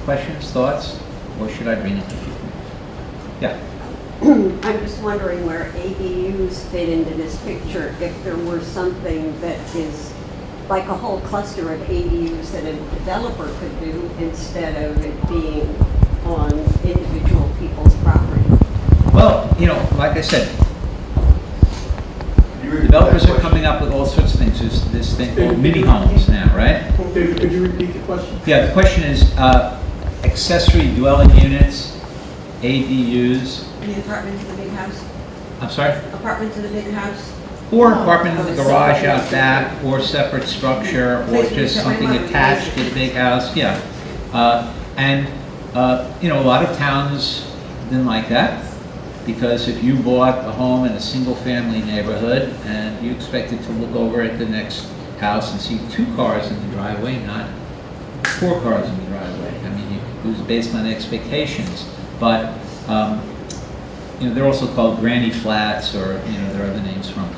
questions, thoughts, or should I bring it to you? Yeah. I'm just wondering where ADUs fit into this picture, if there were something that is like a whole cluster of ADUs that a developer could do instead of it being on individual people's property. Well, you know, like I said, developers are coming up with all sorts of things. There's this thing called mini homes now, right? David, could you repeat the question? Yeah, the question is accessory dwelling units, ADUs. The apartments in the big house? I'm sorry? Apartments in the big house? Or apartment in the garage out back, or separate structure, or just something attached to the big house, yeah. You know, a lot of towns didn't like that, because if you bought a home in a single-family neighborhood and you expected to look over at the next house and see 2 cars in the driveway, not 4 cars in the driveway. I mean, it was based on expectations. But you know, they're also called granny flats, or you know, there are other names for them.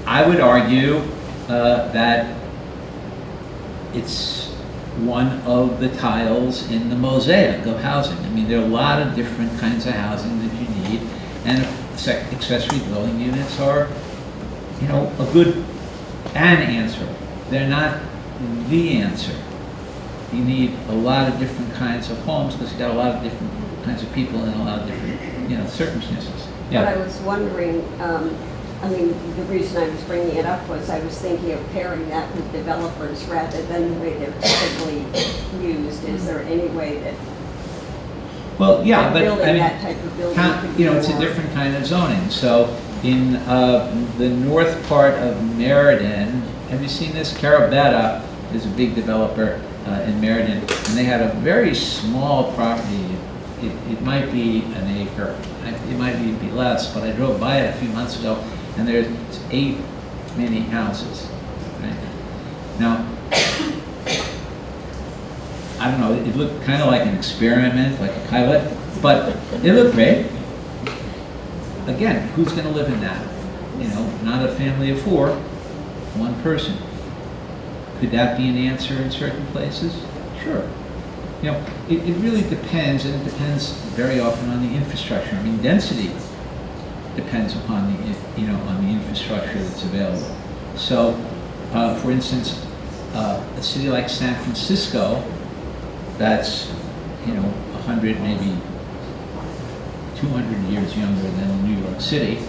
I would argue that it's one of the tiles in the mosaic of housing. I mean, there are a lot of different kinds of housing that you need, and accessory dwelling units are, you know, a good answer. They're not the answer. You need a lot of different kinds of homes because you've got a lot of different kinds of people in a lot of different, you know, circumstances. Yeah. But I was wondering, I mean, the reason I was bringing it up was I was thinking of pairing that with developers rather than the way they're typically used. Is there any way that well, yeah, but building I mean, that type of building you know, it's a different kind of zoning. So in the north part of Meriden, have you seen this? Carabetta is a big developer in Meriden, and they had a very small property. It might be an acre. It might even be less, but I drove by it a few months ago, and there's 8 mini houses. Right? Now, I don't know, it looked kind of like an experiment, like a pilot, but it looked great. Again, who's going to live in that? You know, not a family of 4, 1 person. Could that be an answer in certain places? Sure. You know, it really depends, and it depends very often on the infrastructure. I mean, density depends upon the, you know, on the infrastructure that's available. So, for instance, a city like San Francisco, that's, you know, 100, maybe 200 years younger than New York City,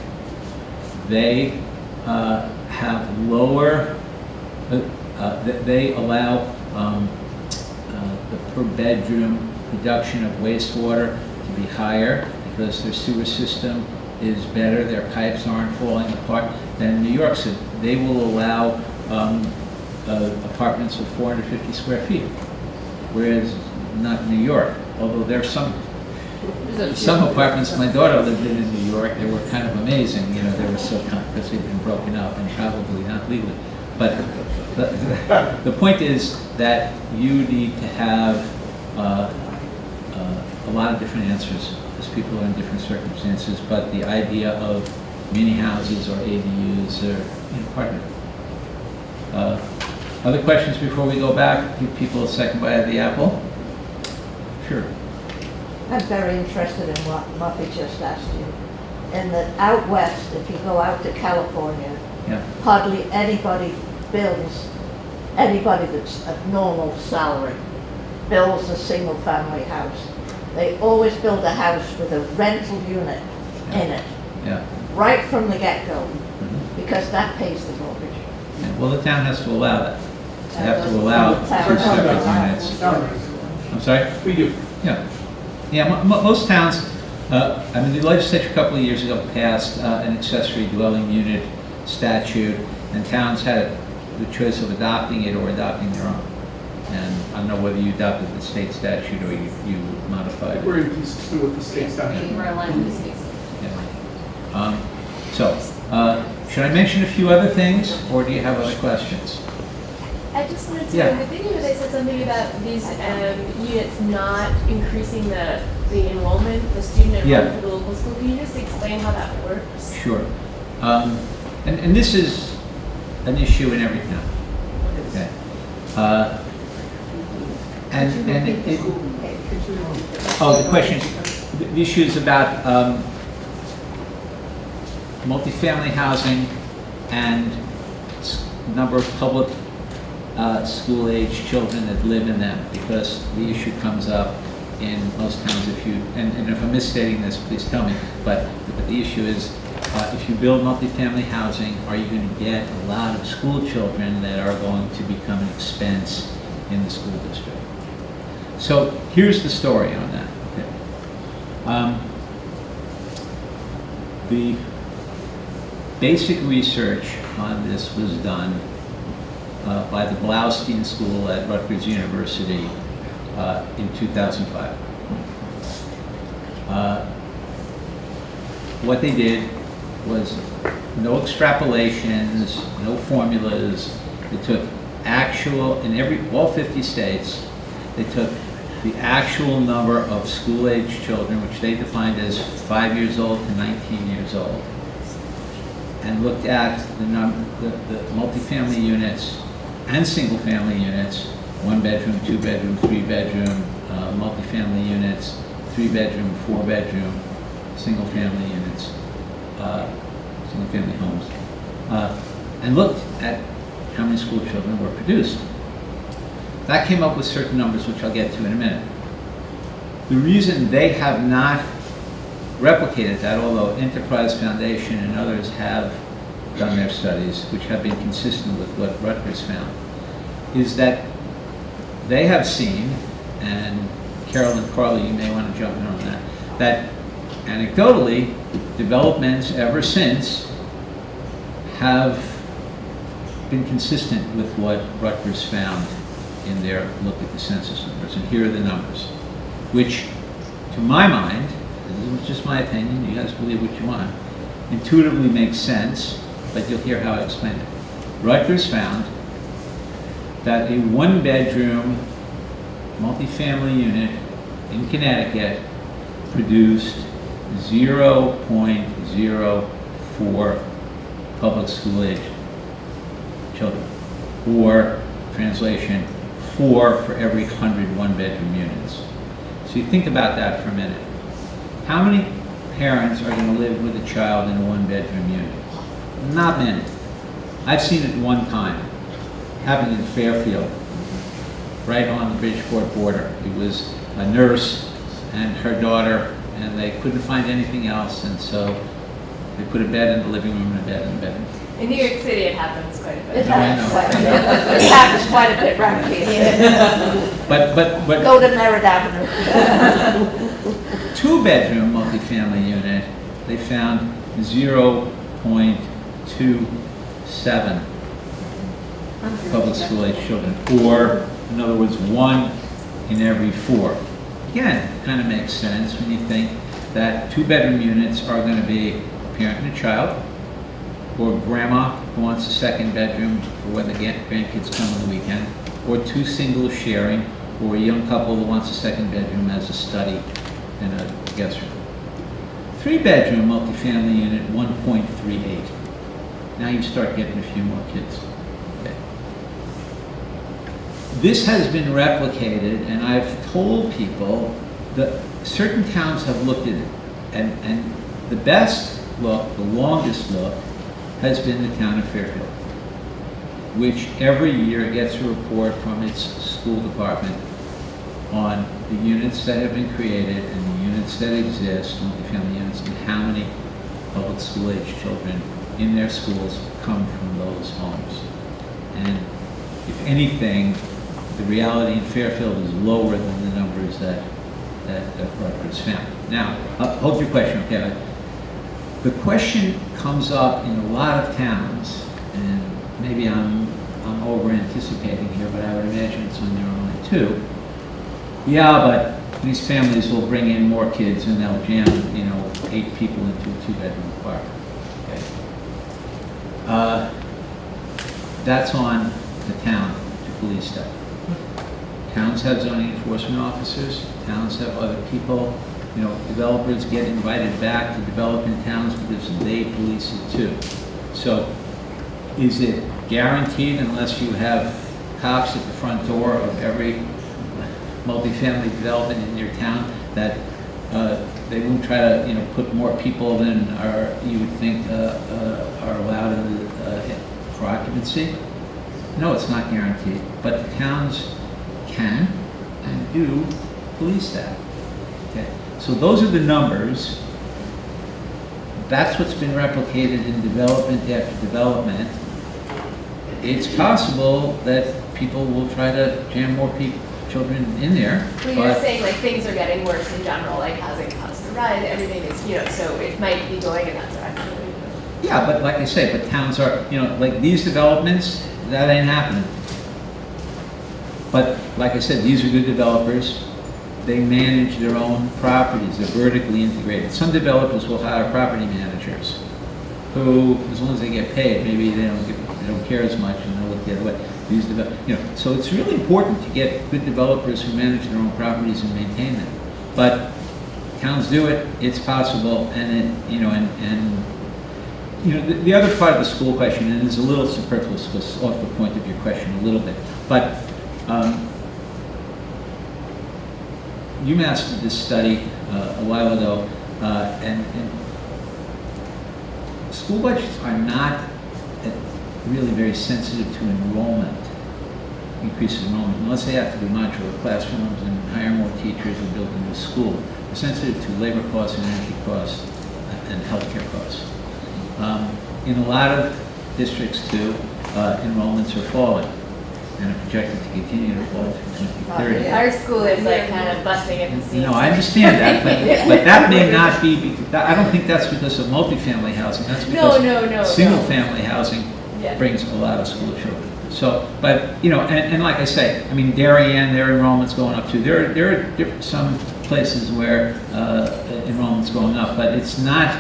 they have lower, they allow the per bedroom production of wastewater to be higher because their sewer system is better, their pipes aren't falling apart than New York City. They will allow apartments of 450 square feet, whereas not New York, although there's some apartments my daughter lived in New York, they were kind of amazing, you know, they were so because they'd been broken up and probably not legally. But the point is that you need to have a lot of different answers because people are in different circumstances, but the idea of mini houses or ADUs are, you know, part of it. Other questions before we go back? Give people a second bite of the apple. Sure. I'm very interested in what Muffy just asked you. In the out west, if you go out to California, Yeah. hardly anybody builds, anybody that's a normal salary builds a single family house. They always build a house with a rental unit in it, Yeah. right from the get-go, because that pays the mortgage. Yeah. Well, the town has to allow that. They have to doesn't allow the town two doesn't separate allow units. it. I'm sorry? We do. Yeah. Yeah, most towns, I mean, the legislature a couple of years ago passed an accessory dwelling unit statute, and towns had the choice of adopting it or adopting their own. And I don't know whether you adopted the state statute or you modified it. We're inconsistent with the state statute. We're aligned with the state. Yeah. So, should I mention a few other things, or do you have other questions? I just wanted to, Yeah. in the video they said something about these units not increasing the enrollment, the student enrollment Yeah. for the local school. Can you just explain how that works? Sure. And this is an issue in every town. Okay. The question, the issue is about multifamily housing and number of public school-age children that live in them, because the issue comes up in most towns. And if I'm misstating this, please tell me, but the issue is, if you build multifamily housing, are you going to get a lot of school children that are going to become an expense in the school district? So here's the story on that. Okay. The basic research on this was done by the Blaustein School at Rutgers University in 2005. What they did was no extrapolations, no formulas. They took actual, in all 50 states, they took the actual number of school-age children, which they defined as 5 years old to 19 years old, and looked at the multifamily units and single-family units, 1 bedroom, 2 bedroom, 3 bedroom, multifamily units, 3 bedroom, 4 bedroom, single-family units, single-family homes, and looked at how many school children were produced. That came up with certain numbers, which I'll get to in a minute. The reason they have not replicated that, although Enterprise Foundation and others have done their studies, which have been consistent with what Rutgers found, is that they have seen, and Carol and Carly, you may want to jump in on that, that anecdotally, developments ever since have been consistent with what Rutgers found in their look at the census numbers. And here are the numbers, which, to my mind, this is just my opinion, you guys believe what you want, intuitively makes sense, but you'll hear how I explain it. Rutgers found that a 1-bedroom multifamily unit in Connecticut produced 0.04 public school age children, or translation, 4 for every 100 1-bedroom units. So you think about that for a minute. How many parents are going to live with a child in a 1-bedroom unit? Not many. I've seen it one time. It happened in Fairfield, right on the Bridgeport border. It was a nurse and her daughter, and they couldn't find anything else, and so they put a bed in the living room and a bed in the bedroom. In New York City, it happens quite a bit. It happens quite a bit right here. But Go to Merritt Avenue. 2-bedroom multifamily unit, they found 0.27 public school age children, or in other words, 1 in every 4. Again, it kind of makes sense when you think that 2-bedroom units are going to be a parent and a child, or grandma who wants a 2nd bedroom for when the grandkids come on the weekend, or 2 singles sharing, or a young couple who wants a 2nd bedroom as a study and a guest room. 3-bedroom multifamily unit, 1.38. Now you start getting a few more kids. Okay. this has been replicated, and I've told people that certain towns have looked at it, and the best look, the longest look, has been the town of Fairfield, which every year gets a report from its school department on the units that have been created and the units that exist, multifamily units, and how many public school age children in their schools come from those homes. And if anything, the reality in Fairfield is lower than the numbers that Rutgers found. Now, hold your question, okay? The question comes up in a lot of towns, and maybe I'm over anticipating here, but I would imagine it's on your own too. Yeah, but these families will bring in more kids and they'll jam, 8 people into a 2-bedroom apartment. Okay. That's on the town to police that. Towns have zoning enforcement officers. Towns have other people. Developers get invited back to develop in towns because they police it too. So, is it guaranteed unless you have cops at the front door of every multifamily development in your town that they won't try to put more people than you would think are allowed for occupancy? No, it's not guaranteed, but towns can and do police that. Okay, so those are the numbers. That's what's been replicated in development after development. It's possible that people will try to jam more children in there. Well, you're saying things are getting worse in general, housing costs to run, everything is, so it might be going in that direction. Yeah, but like I say, but towns are, these developments, that ain't happening. But like I said, these are good developers. They manage their own properties. They're vertically integrated. Some developers will hire property managers who, as long as they get paid, maybe they don't care as much and they'll look the other way. So it's really important to get good developers who manage their own properties and maintain them. But towns do it. It's possible, and the other part of the school question, and it's a little superfluous because off the point of your question a little bit, but UMass did this study a while ago, and school budgets are not really very sensitive to enrollment, increased enrollment, unless they have to do modular classrooms and hire more teachers or build a new school. They're sensitive to labor costs and energy costs and healthcare costs. In a lot of districts too, enrollments are falling and are projected to continue to fall through 2030. Our school is kind of busting at the seams. No, I understand that, but that may not be, I don't think that's because of multifamily housing. That's because single-family housing brings a lot of school children. So, but, and like I say, Darien, their enrollment's going up too. There are some places where enrollment's going up, but it's not,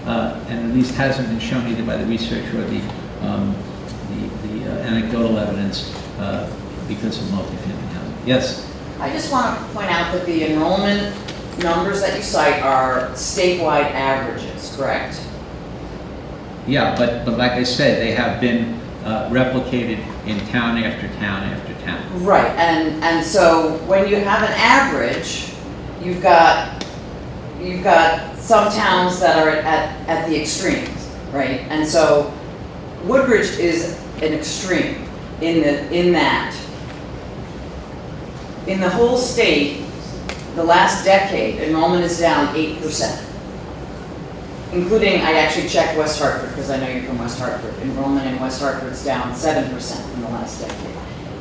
and at least hasn't been shown either by the research or the anecdotal evidence because of multifamily housing. Yes? I just want to point out that the enrollment numbers that you cite are statewide averages, correct? Yeah, but like I said, they have been replicated in town after town after town. Right, and so when you have an average, you've got some towns that are at the extremes, right? And so Woodbridge is an extreme in that. In the whole state, the last decade, enrollment is down 8%. Including, I actually checked West Hartford because I know you're from West Hartford. Enrollment in West Hartford is down 7% in the last decade.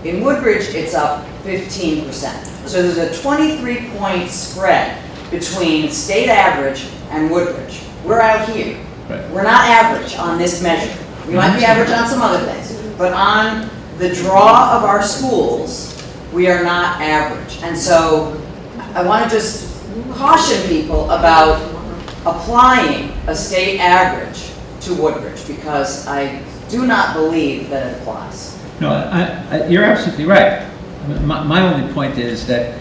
In Woodbridge, it's up 15%. So there's a 23-point spread between state average and Woodbridge. We're out here. Right. We're not average on this measure. We might be average on some other things, but on the draw of our schools, we are not average. And so I want to just caution people about applying a state average to Woodbridge because I do not believe that it applies. No, you're absolutely right. My only point is that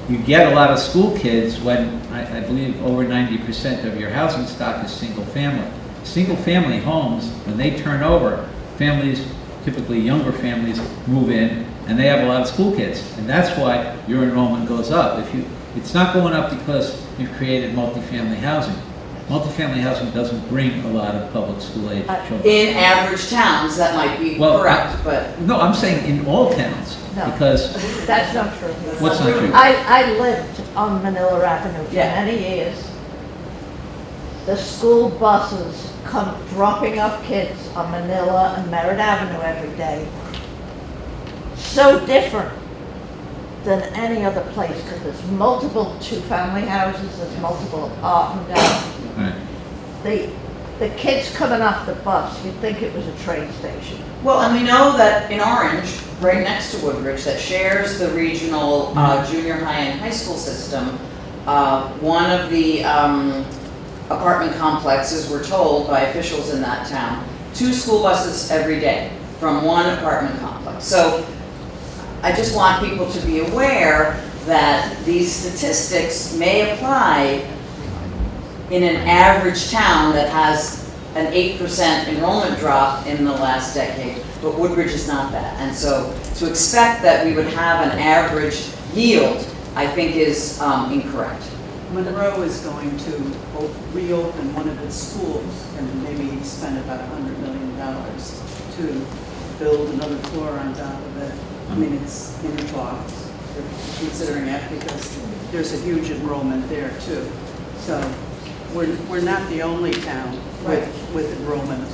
you get a lot of school kids when I believe over 90% of your housing stock is single family. Single family homes, when they turn over, families, typically younger families, move in and they have a lot of school kids, and that's why your enrollment goes up. It's not going up because you've created multifamily housing. Multifamily housing doesn't bring a lot of public school age children. In average towns, that might be correct, but. No, I'm saying in all towns, No. because. That's not true. What's not true? I lived on Manila Avenue for many years. The school buses come dropping off kids on Manila and Merritt Avenue every day. So different than any other place, because there's multiple two-family houses, there's multiple apartments. Right. The kids coming off the bus, you'd think it was a train station. Well, and we know that in Orange, right next to Woodbridge, that shares the regional junior high and high school system, one of the apartment complexes, we're told by officials in that town, 2 school buses every day from one apartment complex. So I just want people to be aware that these statistics may apply in an average town that has an 8% enrollment drop in the last decade, but Woodbridge is not that. And so to expect that we would have an average yield, I think is incorrect. Monroe is going to reopen one of its schools and maybe spend about $100 million to build another floor on top of it. I mean, it's in the talks. They're considering it because there's a huge enrollment there too. So we're not the only town with enrollment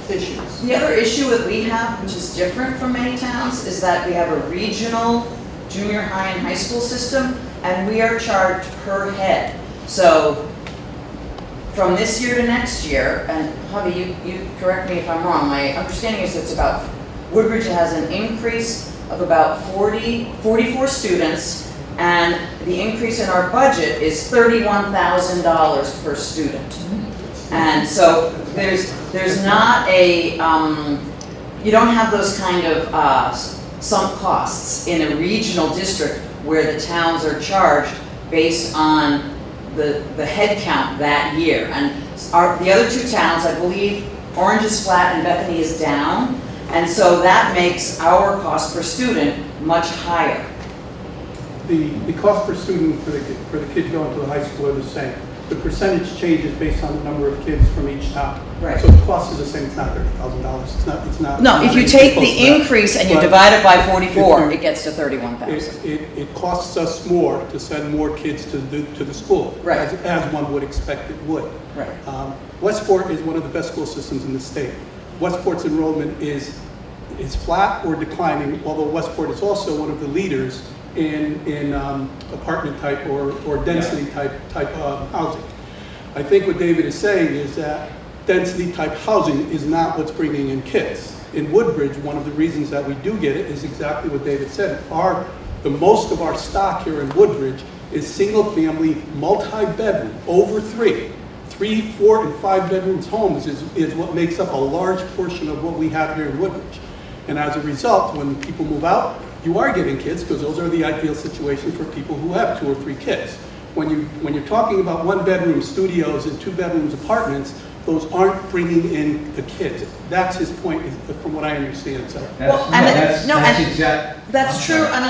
issues. The other issue that we have, which is different from many towns, is that we have a regional junior high and high school system, and we are charged per head. So from this year to next year, and Javi, you correct me if I'm wrong, my understanding is it's about, Woodbridge has an increase of about 44 students, and the increase in our budget is $31,000 per student. And so there's not a, you don't have those kind of sunk costs in a regional district where the towns are charged based on the head count that year. And the other 2 towns, I believe Orange is flat and Bethany is down. And so that makes our cost per student much higher. The cost per student for the kids going to the high school are the same. The percentage changes based on the number of kids from each town. Right. So the cost is the same. It's not $30,000. It's not. No, if you take the increase and you divide it by 44, it gets to 31,000. It costs us more to send more kids to the school, right, as one would expect it would. Right. Westport is one of the best school systems in the state. Westport's enrollment is flat or declining, although Westport is also one of the leaders in apartment type or density type of housing. I think what David is saying is that density type housing is not what's bringing in kids. In Woodbridge, one of the reasons that we do get it is exactly what David said. The most of our stock here in Woodbridge is single family, multi-bedroom, over 3, 4, and 5 bedrooms homes is what makes up a large portion of what we have here in Woodbridge. And as a result, when people move out, you are getting kids because those are the ideal situations for people who have 2 or 3 kids. When you're talking about 1-bedroom studios and 2-bedrooms apartments, those aren't bringing in the kids. That's his point, from what I understand. So. That's true on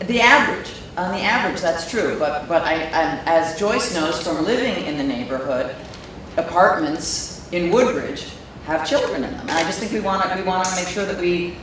the average. On the average, that's true. But as Joyce knows from living in the neighborhood, apartments in Woodbridge have children in them. And I just think we want to make sure that we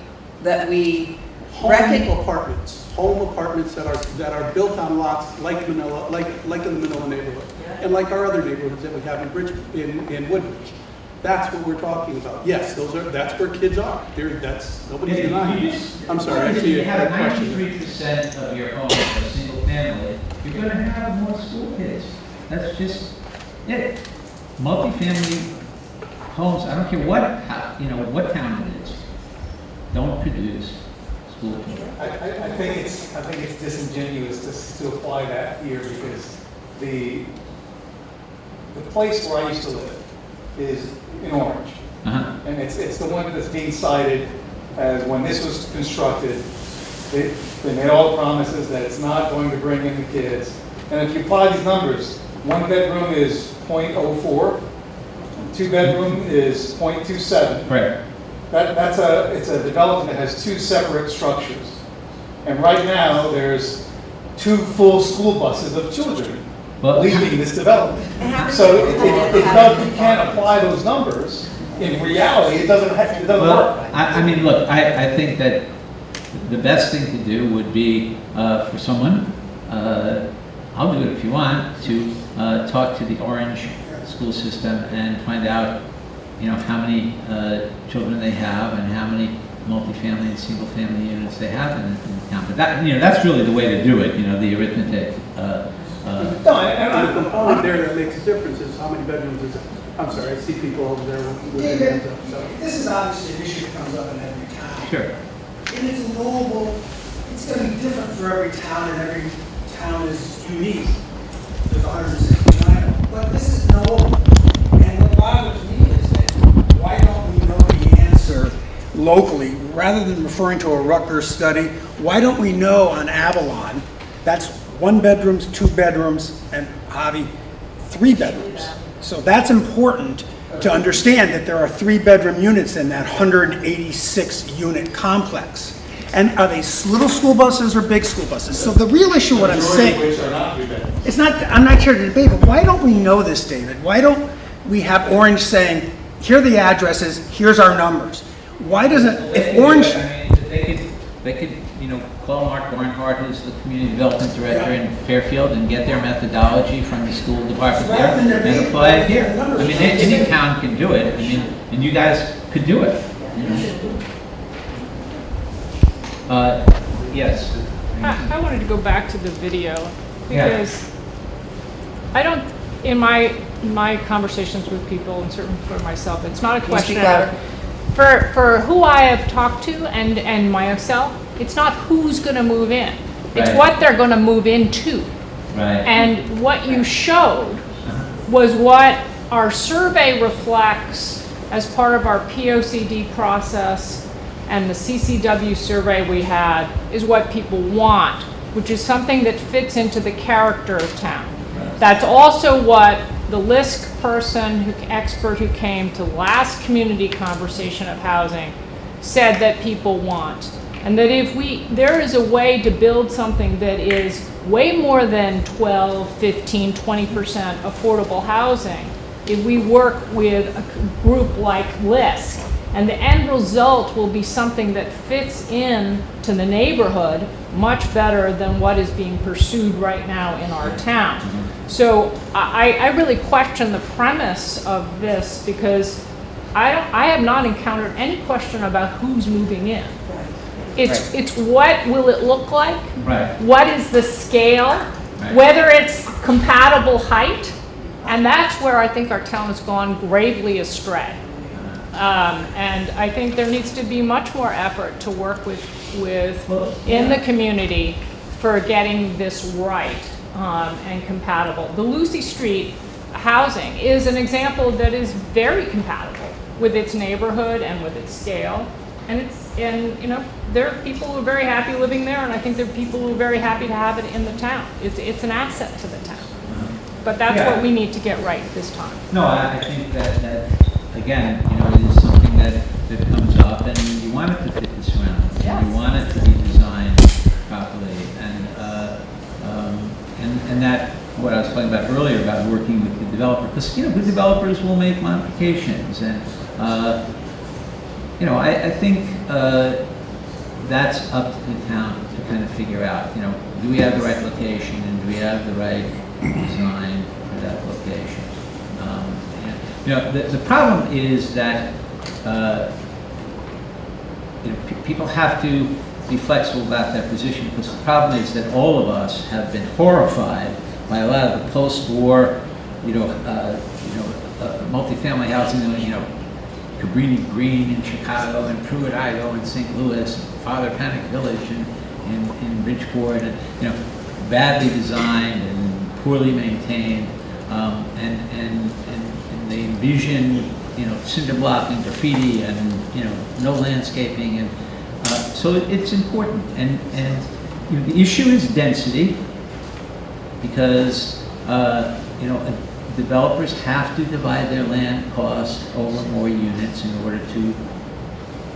home apartments that are built on lots like Manila, like in the Manila neighborhood, and like our other neighborhoods that we have in Woodbridge. That's what we're talking about. Yes, that's where kids are. Nobody's denying it. I'm sorry. If you have 93% of your homes are single family, you're going to have more school kids. That's just it. Multifamily homes, I don't care what town it is, don't produce school children. I think it's disingenuous to apply that here because the place where I used to live is in Orange. And it's the one that's being cited as when this was constructed, they made all the promises that it's not going to bring in the kids. And if you apply these numbers, 1 bedroom is 0.04, 2-bedroom is 0.27. Right. It's a development that has 2 separate structures. And right now, there's 2 full school buses of children leaving this development. So you can't apply those numbers. In reality, it doesn't work. I mean, look, I think that the best thing to do would be for someone, I'll do it if you want, to talk to the Orange school system and find out, you know, how many children they have and how many multifamily and single-family units they have in the town. But that, you know, that's really the way to do it. You know, the arithmetic. No, and the component there that makes a difference is how many bedrooms is it? I'm sorry, I see people over there with their hands up. So. This is obviously an issue that comes up in every town. Sure. And it's knowable, it's going to be different for every town, and every town is unique. There's 169, but this is knowable. And what bothers me is that why don't we know the answer locally, rather than referring to a Rutgers study? Why don't we know on Avalon, that's 1 bedrooms, 2 bedrooms, and Javi, 3 bedrooms. So that's important to understand that there are 3-bedroom units in that 186 unit complex. And are they little school buses or big school buses? So the real issue, what I'm saying, it's not, I'm not here to debate, but why don't we know this, David? Why don't we have Orange saying, here are the addresses, here's our numbers? Why doesn't, if Orange... I mean, they could, you know, call Mark Barnhart, who's the community development director in Fairfield, and get their methodology from the school department there and apply it here. I mean, any town can do it. I mean, and you guys could do it. You know? Yes. I wanted to go back to the video because I don't, in my conversations with people, and certainly for myself, it's not a question of, for who I have talked to and myself, it's not who's going to move in. It's what they're going to move into. Right. And what you showed was what our survey reflects as part of our POCD process, and the CCW survey we had is what people want, which is something that fits into the character of town. That's also what the LISC person, expert who came to last community conversation of housing said that people want. And that if there is a way to build something that is way more than 12, 15, 20% affordable housing, if we work with a group like LISC, and the end result will be something that fits in to the neighborhood much better than what is being pursued right now in our town. So I really question the premise of this, because I have not encountered any question about who's moving in. It's what will it look like? Right. What is the scale? Right. Whether it's compatible height, and that's where I think our town has gone gravely astray. And I think there needs to be much more effort to work with in the community for getting this right and compatible. The Lucy Street housing is an example that is very compatible with its neighborhood and with its scale. And you know, there are people who are very happy living there, and I think there are people who are very happy to have it in the town. It's an asset to the town. But that's what we need to get right this time. No, I think that again, you know, it is something that comes up, and you want it to fit the surroundings. Yes. And you want it to be designed properly, and that what I was talking about earlier about working with the developer, because you know, good developers will make modifications, and you know, I think that's up to the town to kind of figure out. You know, do we have the right location, and do we have the right design for that location? You know, the problem is that you know, people have to be flexible about that position, because the problem is that all of us have been horrified by a lot of the post-war, multifamily housing, you know, Cabrini Green in Chicago, and Pruitt, Idaho in St. Louis, Father Panic Village in Bridgeport, and you know, badly designed and poorly maintained, and they envision, you know, cinder block and graffiti, and you know, no landscaping, and so it's important. And you know, the issue is density, because you know, developers have to divide their land cost over more units in order to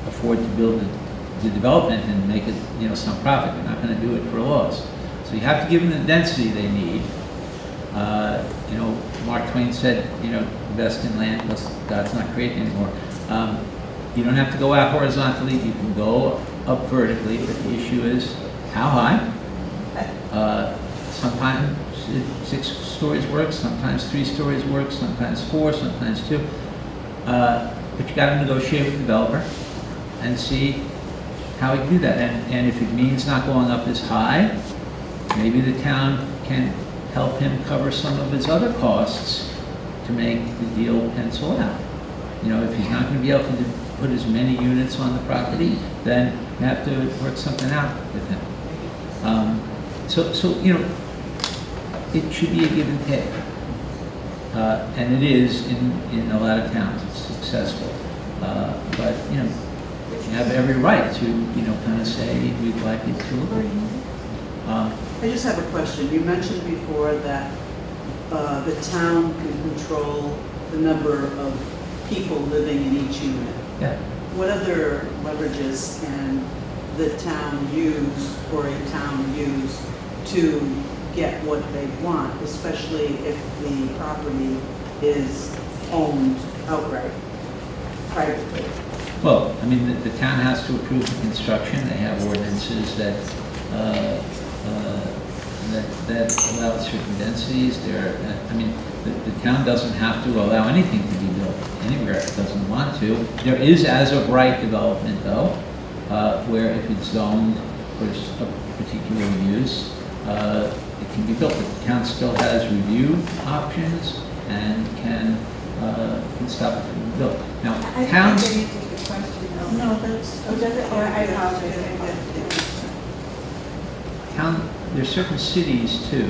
afford to build the development and make it, some profit. They're not going to do it for a loss. So you have to give them the density they need. Mark Twain said, invest in land because God's not creating anymore. You don't have to go out horizontally. You can go up vertically, but the issue is how high. Sometimes 6 stories works, sometimes 3 stories works, sometimes 4, sometimes 2. But you got to negotiate with the developer and see how we can do that. And if it means not going up as high, maybe the town can help him cover some of his other costs to make the deal pencil out. If he's not going to be able to put as many units on the property, then you have to work something out with him. It should be a give and take. And it is in a lot of towns. It's successful. But you have every right to kind of say we'd like it to agree. I just have a question. You mentioned before that the town can control the number of people living in each unit. Yeah. What other leverages can the town use or a town use to get what they want, especially if the property is owned outright, privately? Well, the town has to approve the construction. They have ordinances that allow certain densities. The town doesn't have to allow anything to be built anywhere it doesn't want to. There is as of right development though, where if it's zoned for a particular use, it can be built. The town still has review options and can stop it from being built. Now, towns. No, that's. Oh, does it? Or I apologize. There's certain cities too.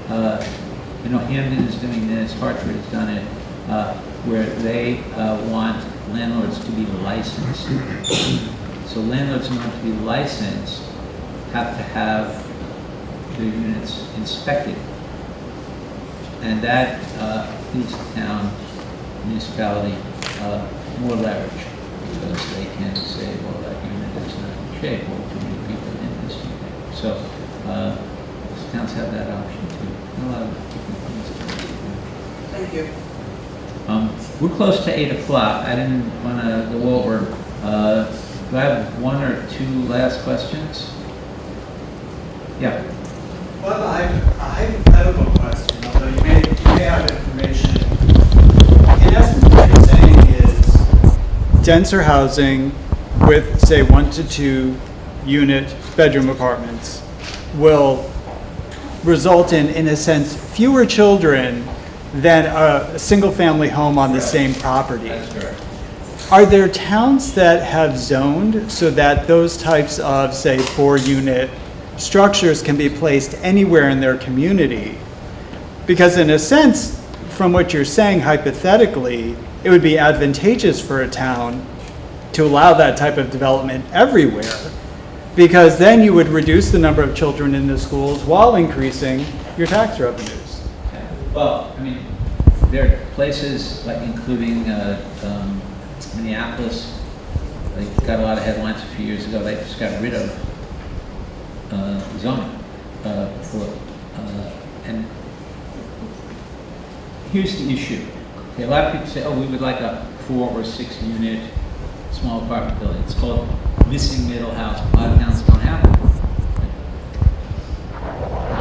Hamden is doing this. Hartford has done it, where they want landlords to be licensed. So landlords who want to be licensed have to have their units inspected, and that gives the town, municipality, more leverage because they can say, well, that unit is not in shape, or too many people in this unit. So towns have that option too. A lot of different things. Thank you. We're close to 8 o'clock. I didn't want to go over. Do I have 1 or 2 last questions? Yeah. Well, a hypothetical question, although you may have information. In essence, what you're saying is denser housing with, say, 1 to 2 unit bedroom apartments will result in a sense, fewer children than a single-family home on the same property. That's correct. Are there towns that have zoned so that those types of, say, 4-unit structures can be placed anywhere in their community? Because in a sense, from what you're saying hypothetically, it would be advantageous for a town to allow that type of development everywhere, because then you would reduce the number of children in the schools while increasing your tax revenues. Well, there are places like including Minneapolis. They got a lot of headlines a few years ago. They just got rid of zoning and here's the issue. Okay, a lot of people say, "Oh, we would like a 4 or 6 unit small apartment building." It's called missing middle house. A lot of towns don't have it.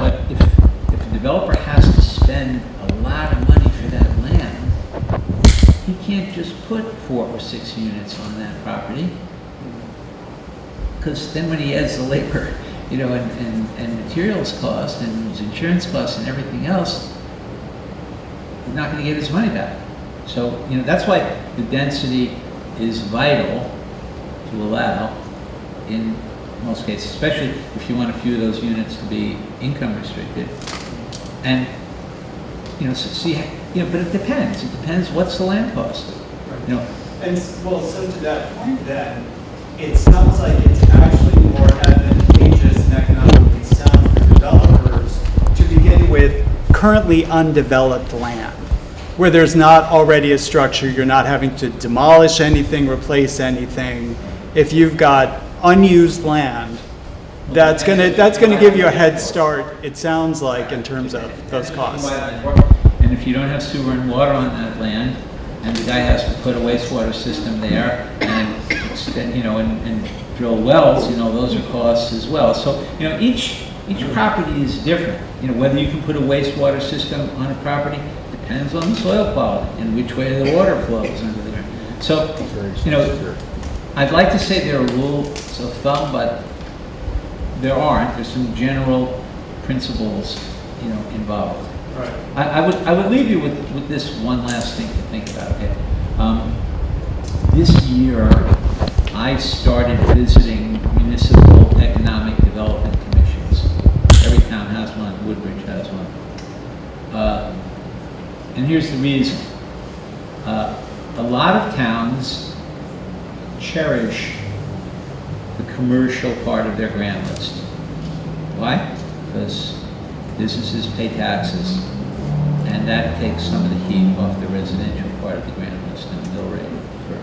But if a developer has to spend a lot of money for that land, he can't just put 4 or 6 units on that property, because then when he adds the labor, and materials cost and his insurance costs and everything else, he's not going to get his money back. So that's why the density is vital to allow in most cases, especially if you want a few of those units to be income restricted. And but it depends. It depends what's the land cost. And well, so to that point then, it sounds like it's actually more advantageous and economically sound for developers to begin with currently undeveloped land, where there's not already a structure, you're not having to demolish anything, replace anything. If you've got unused land, that's gonna give you a head start, it sounds like, in terms of those costs. And if you don't have sewer and water on that land, and the guy has to put a wastewater system there, and then, and drill wells, those are costs as well. So, each property is different. Whether you can put a wastewater system on a property depends on the soil quality and which way the water flows under the ground. So, I'd like to say there are rules of thumb, but there aren't. There's some general principles, involved. Right. I would leave you with this one last thing to think about. Okay, this year I started visiting municipal economic development commissions. Every town has one. Woodbridge has one. And here's the reason. A lot of towns cherish the commercial part of their grand list. Why? Because businesses pay taxes, and that takes some of the heat off the residential part of the grand list and the mill rate for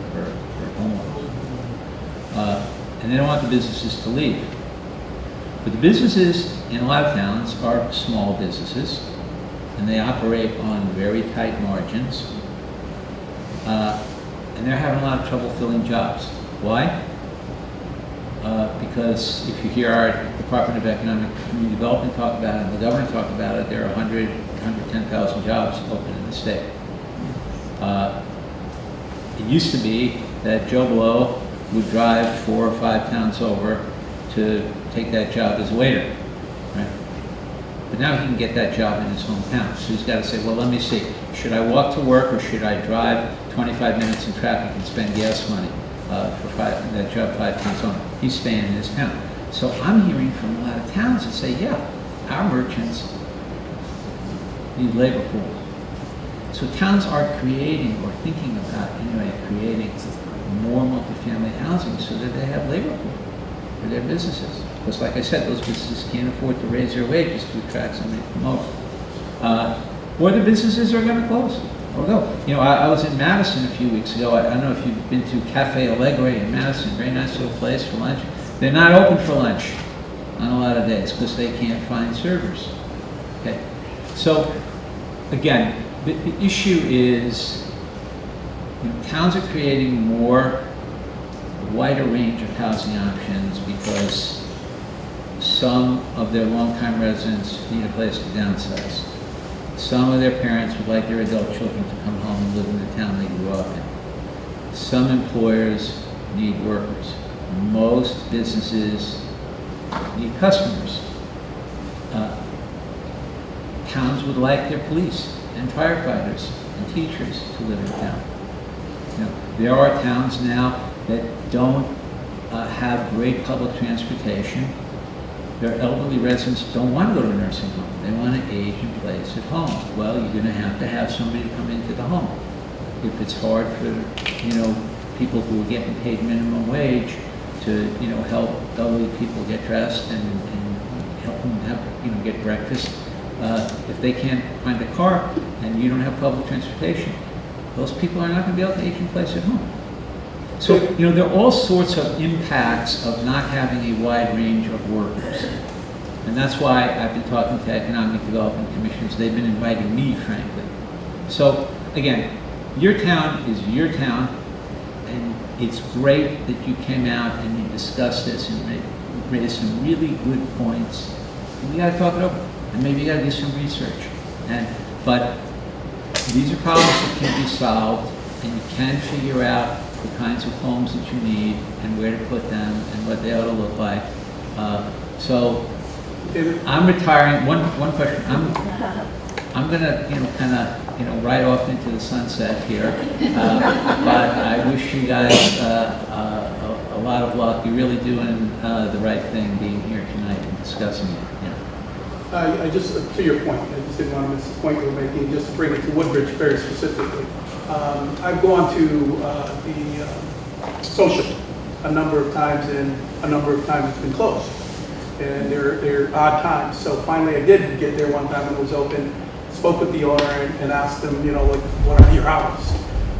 homeowners. And they don't want the businesses to leave. But the businesses in a lot of towns are small businesses, and they operate on very tight margins, and they're having a lot of trouble filling jobs. Why? Because if you hear our Department of Economic and Community Development talk about it, and the governor talk about it, there are 110,000 jobs open in the state. It used to be that Joe Blow would drive 4 or 5 towns over to take that job as a waiter, right? But now he can get that job in his hometown. So he's got to say, well, let me see, should I walk to work or should I drive 25 minutes in traffic and spend gas money for that job 5 towns over? He's staying in his town. So I'm hearing from a lot of towns that say, yeah, our merchants need labor pool. So towns are creating, or thinking about anyway, creating more multifamily housing so that they have labor pool for their businesses. Because like I said, those businesses can't afford to raise their wages to attract somebody to promote. Or the businesses are going to close. Or go. I was in Madison a few weeks ago. I don't know if you've been to Cafe Allegre in Madison, very nice little place for lunch. They're not open for lunch on a lot of days because they can't find servers. Okay. So again, the issue is towns are creating a wider range of housing options because some of their longtime residents need a place to downsize. Some of their parents would like their adult children to come home and live in the town they grew up in. Some employers need workers. Most businesses need customers. Towns would like their police and firefighters and teachers to live in town. There are towns now that don't have great public transportation. Their elderly residents don't want to go to a nursing home. They want to age in place at home. Well, you're going to have somebody to come into the home. If it's hard for, people who are getting paid minimum wage to, help elderly people get dressed and help them have, get breakfast. If they can't find a car and you don't have public transportation, those people are not going to be able to age in place at home. So, there are all sorts of impacts of not having a wide range of workers. And that's why I've been talking to economic development commissions. They've been inviting me, frankly. So, again, your town is your town, and it's great that you came out and you discussed this and raised some really good points. And we got to talk it over, and maybe you got to do some research. But these are problems that can be solved, and you can figure out the kinds of homes that you need and where to put them and what they ought to look like. So I'm retiring. One question. I'm gonna kind of ride off into the sunset here. But I wish you guys a lot of luck. You're really doing the right thing being here tonight and discussing it. I just, to your point, I just didn't want to miss the point you were making, just to bring it to Woodbridge very specifically. I've gone to the social a number of times, and a number of times it's been closed. And they're odd times. So finally I did get there one time when it was open, spoke with the owner and asked them, what are your hours?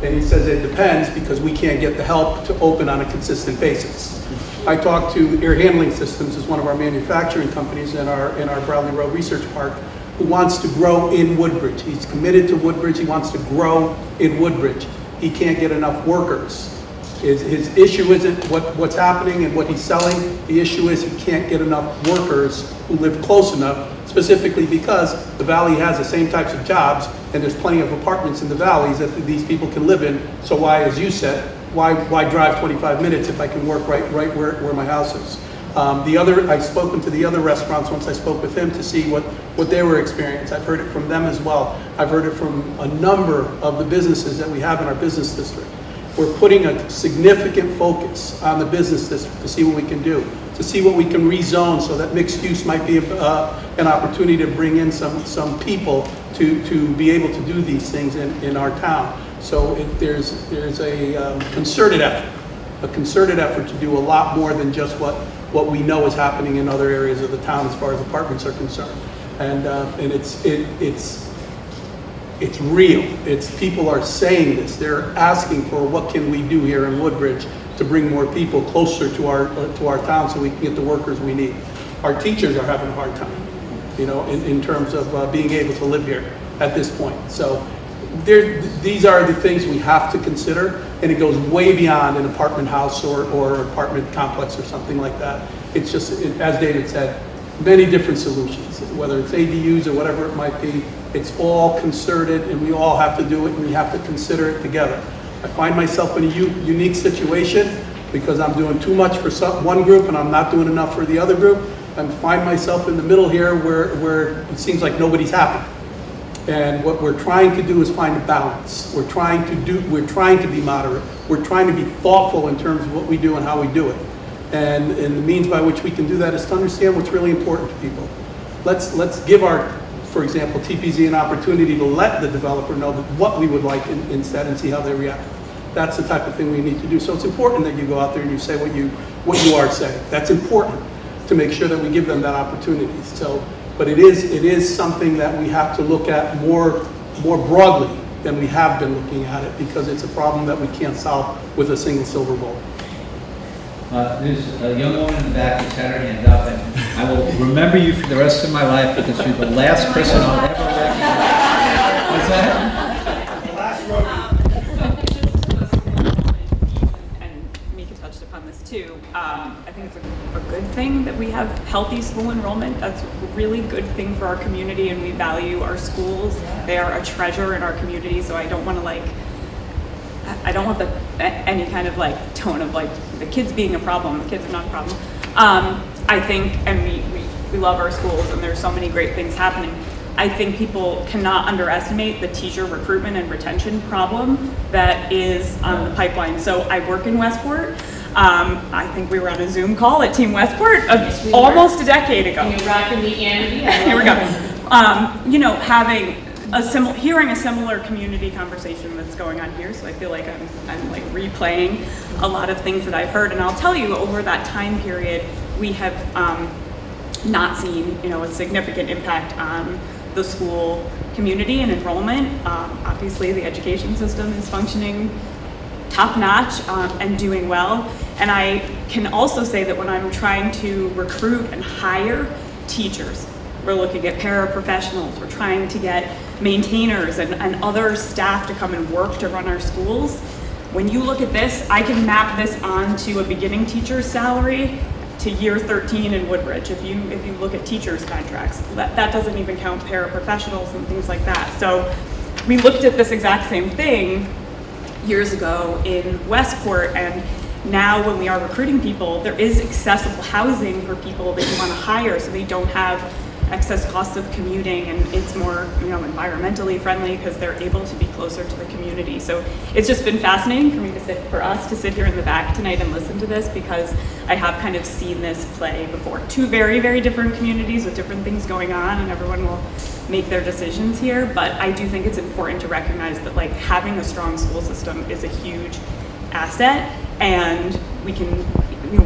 And he says it depends because we can't get the help to open on a consistent basis. I talked to Air Handling Systems, is one of our manufacturing companies in our Bradley Road Research Park, who wants to grow in Woodbridge. He's committed to Woodbridge. He wants to grow in Woodbridge. He can't get enough workers. His issue isn't what's happening and what he's selling. The issue is he can't get enough workers who live close enough, specifically because the valley has the same types of jobs and there's plenty of apartments in the valleys that these people can live in. So why, as you said, why drive 25 minutes if I can work right where my house is? I've spoken to the other restaurants once I spoke with him to see what they were experiencing. I've heard it from them as well. I've heard it from a number of the businesses that we have in our business district. We're putting a significant focus on the business district to see what we can do, to see what we can rezone so that mixed use might be an opportunity to bring in some people to be able to do these things in our town. So there's a concerted effort to do a lot more than just what we know is happening in other areas of the town as far as apartments are concerned. And it's real. People are saying this. They're asking for what can we do here in Woodbridge to bring more people closer to our town so we can get the workers we need. Our teachers are having a hard time, in terms of being able to live here at this point. So these are the things we have to consider, and it goes way beyond an apartment house or apartment complex or something like that. It's just, as David said, many different solutions, whether it's ADUs or whatever it might be. It's all concerted, and we all have to do it, and we have to consider it together. I find myself in a unique situation because I'm doing too much for one group and I'm not doing enough for the other group. I find myself in the middle here where it seems like nobody's happy. And what we're trying to do is find a balance. We're trying to be moderate. We're trying to be thoughtful in terms of what we do and how we do it. And the means by which we can do that is to understand what's really important to people. Let's give for example, TPZ an opportunity to let the developer know what we would like instead and see how they react. That's the type of thing we need to do. So it's important that you go out there and you say what you are saying. That's important to make sure that we give them that opportunity. So, but it is something that we have to look at more broadly than we have been looking at it, because it's a problem that we can't solve with a single silver bullet. There's a young woman in the back who's had her hand up, and I will remember you for the rest of my life because you're the last person I'll ever recognize. What's that? The last row. And Mika touched upon this too. I think it's a good thing that we have healthy school enrollment. That's a really good thing for our community, and we value our schools. They are a treasure in our community, so I don't want any kind of tone of the kids being a problem. The kids are not a problem. I think, and we love our schools, and there's so many great things happening. I think people cannot underestimate the teacher recruitment and retention problem that is on the pipeline. So I work in Westport. I think we were on a Zoom call at Team Westport almost a decade ago. Can you rocking the Andy? Here we go. Having hearing a similar community conversation that's going on here, so I feel like I'm replaying a lot of things that I've heard. And I'll tell you, over that time period, we have not seen a significant impact on the school community and enrollment. Obviously, the education system is functioning top-notch and doing well. And I can also say that when I'm trying to recruit and hire teachers, we're looking at paraprofessionals, we're trying to get maintainers and other staff to come and work to run our schools. When you look at this, I can map this onto a beginning teacher's salary to year 13 in Woodbridge. If you look at teachers' contracts, that doesn't even count paraprofessionals and things like that. So we looked at this exact same thing years ago in Westport, and now when we are recruiting people, there is accessible housing for people that you want to hire, so they don't have excess costs of commuting, and it's more environmentally friendly because they're able to be closer to the community. So it's just been fascinating for us to sit here in the back tonight and listen to this, because I have kind of seen this play before. Two very, very different communities with different things going on, and everyone will make their decisions here. But I do think it's important to recognize that having a strong school system is a huge asset, and we can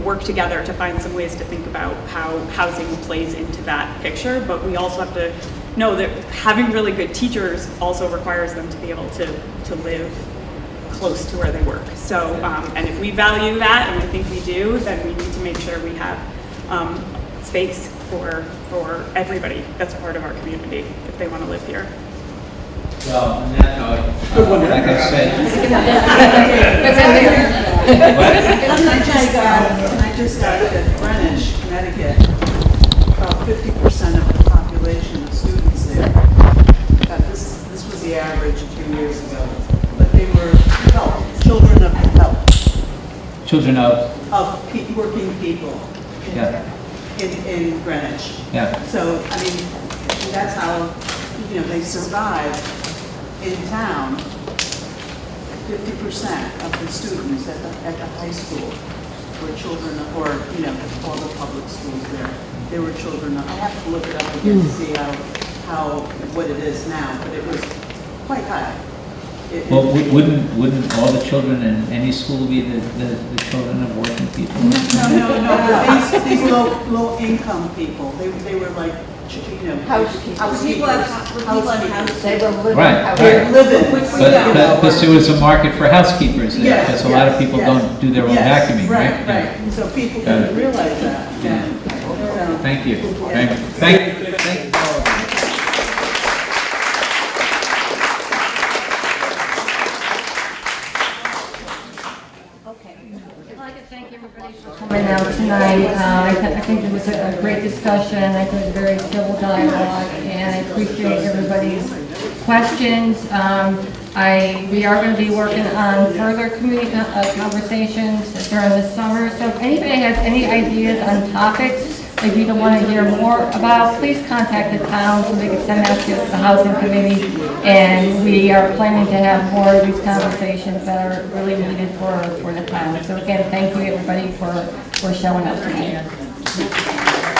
work together to find some ways to think about how housing plays into that picture. But we also have to know that having really good teachers also requires them to be able to live close to where they work. So, and if we value that, and I think we do, then we need to make sure we have space for everybody that's part of our community if they want to live here. Well, on that note, like I said. I just got that Greenwich, Connecticut, about 50% of the population of students there. This was the average a few years ago, but they were children of help. Children of Working people. Yeah. In Greenwich. Yeah. So, I mean, that's how, they survive in town. 50% of the students at the high school were children, or, all the public schools there. They were children, I have to look it up again to see what it is now, but it was quite high. Well, wouldn't all the children in any school be the children of working people? No. These low income people. They were like, housekeepers. People at house. They were living. Right. Because there was a market for housekeepers there, because a lot of people don't do their own vacuuming, right? Right. So people didn't realize that. Yeah. Thank you. Thank you. Coming out tonight. I think it was a great discussion. I think it was a very civil dialogue, and I appreciate everybody's questions. We are going to be working on further community conversations during the summer. So if anybody has any ideas on topics that you want to hear more about, please contact the town so they can send that to the housing committee. And we are planning to have more of these conversations that are really needed for the town. So again, thank you everybody for showing up tonight.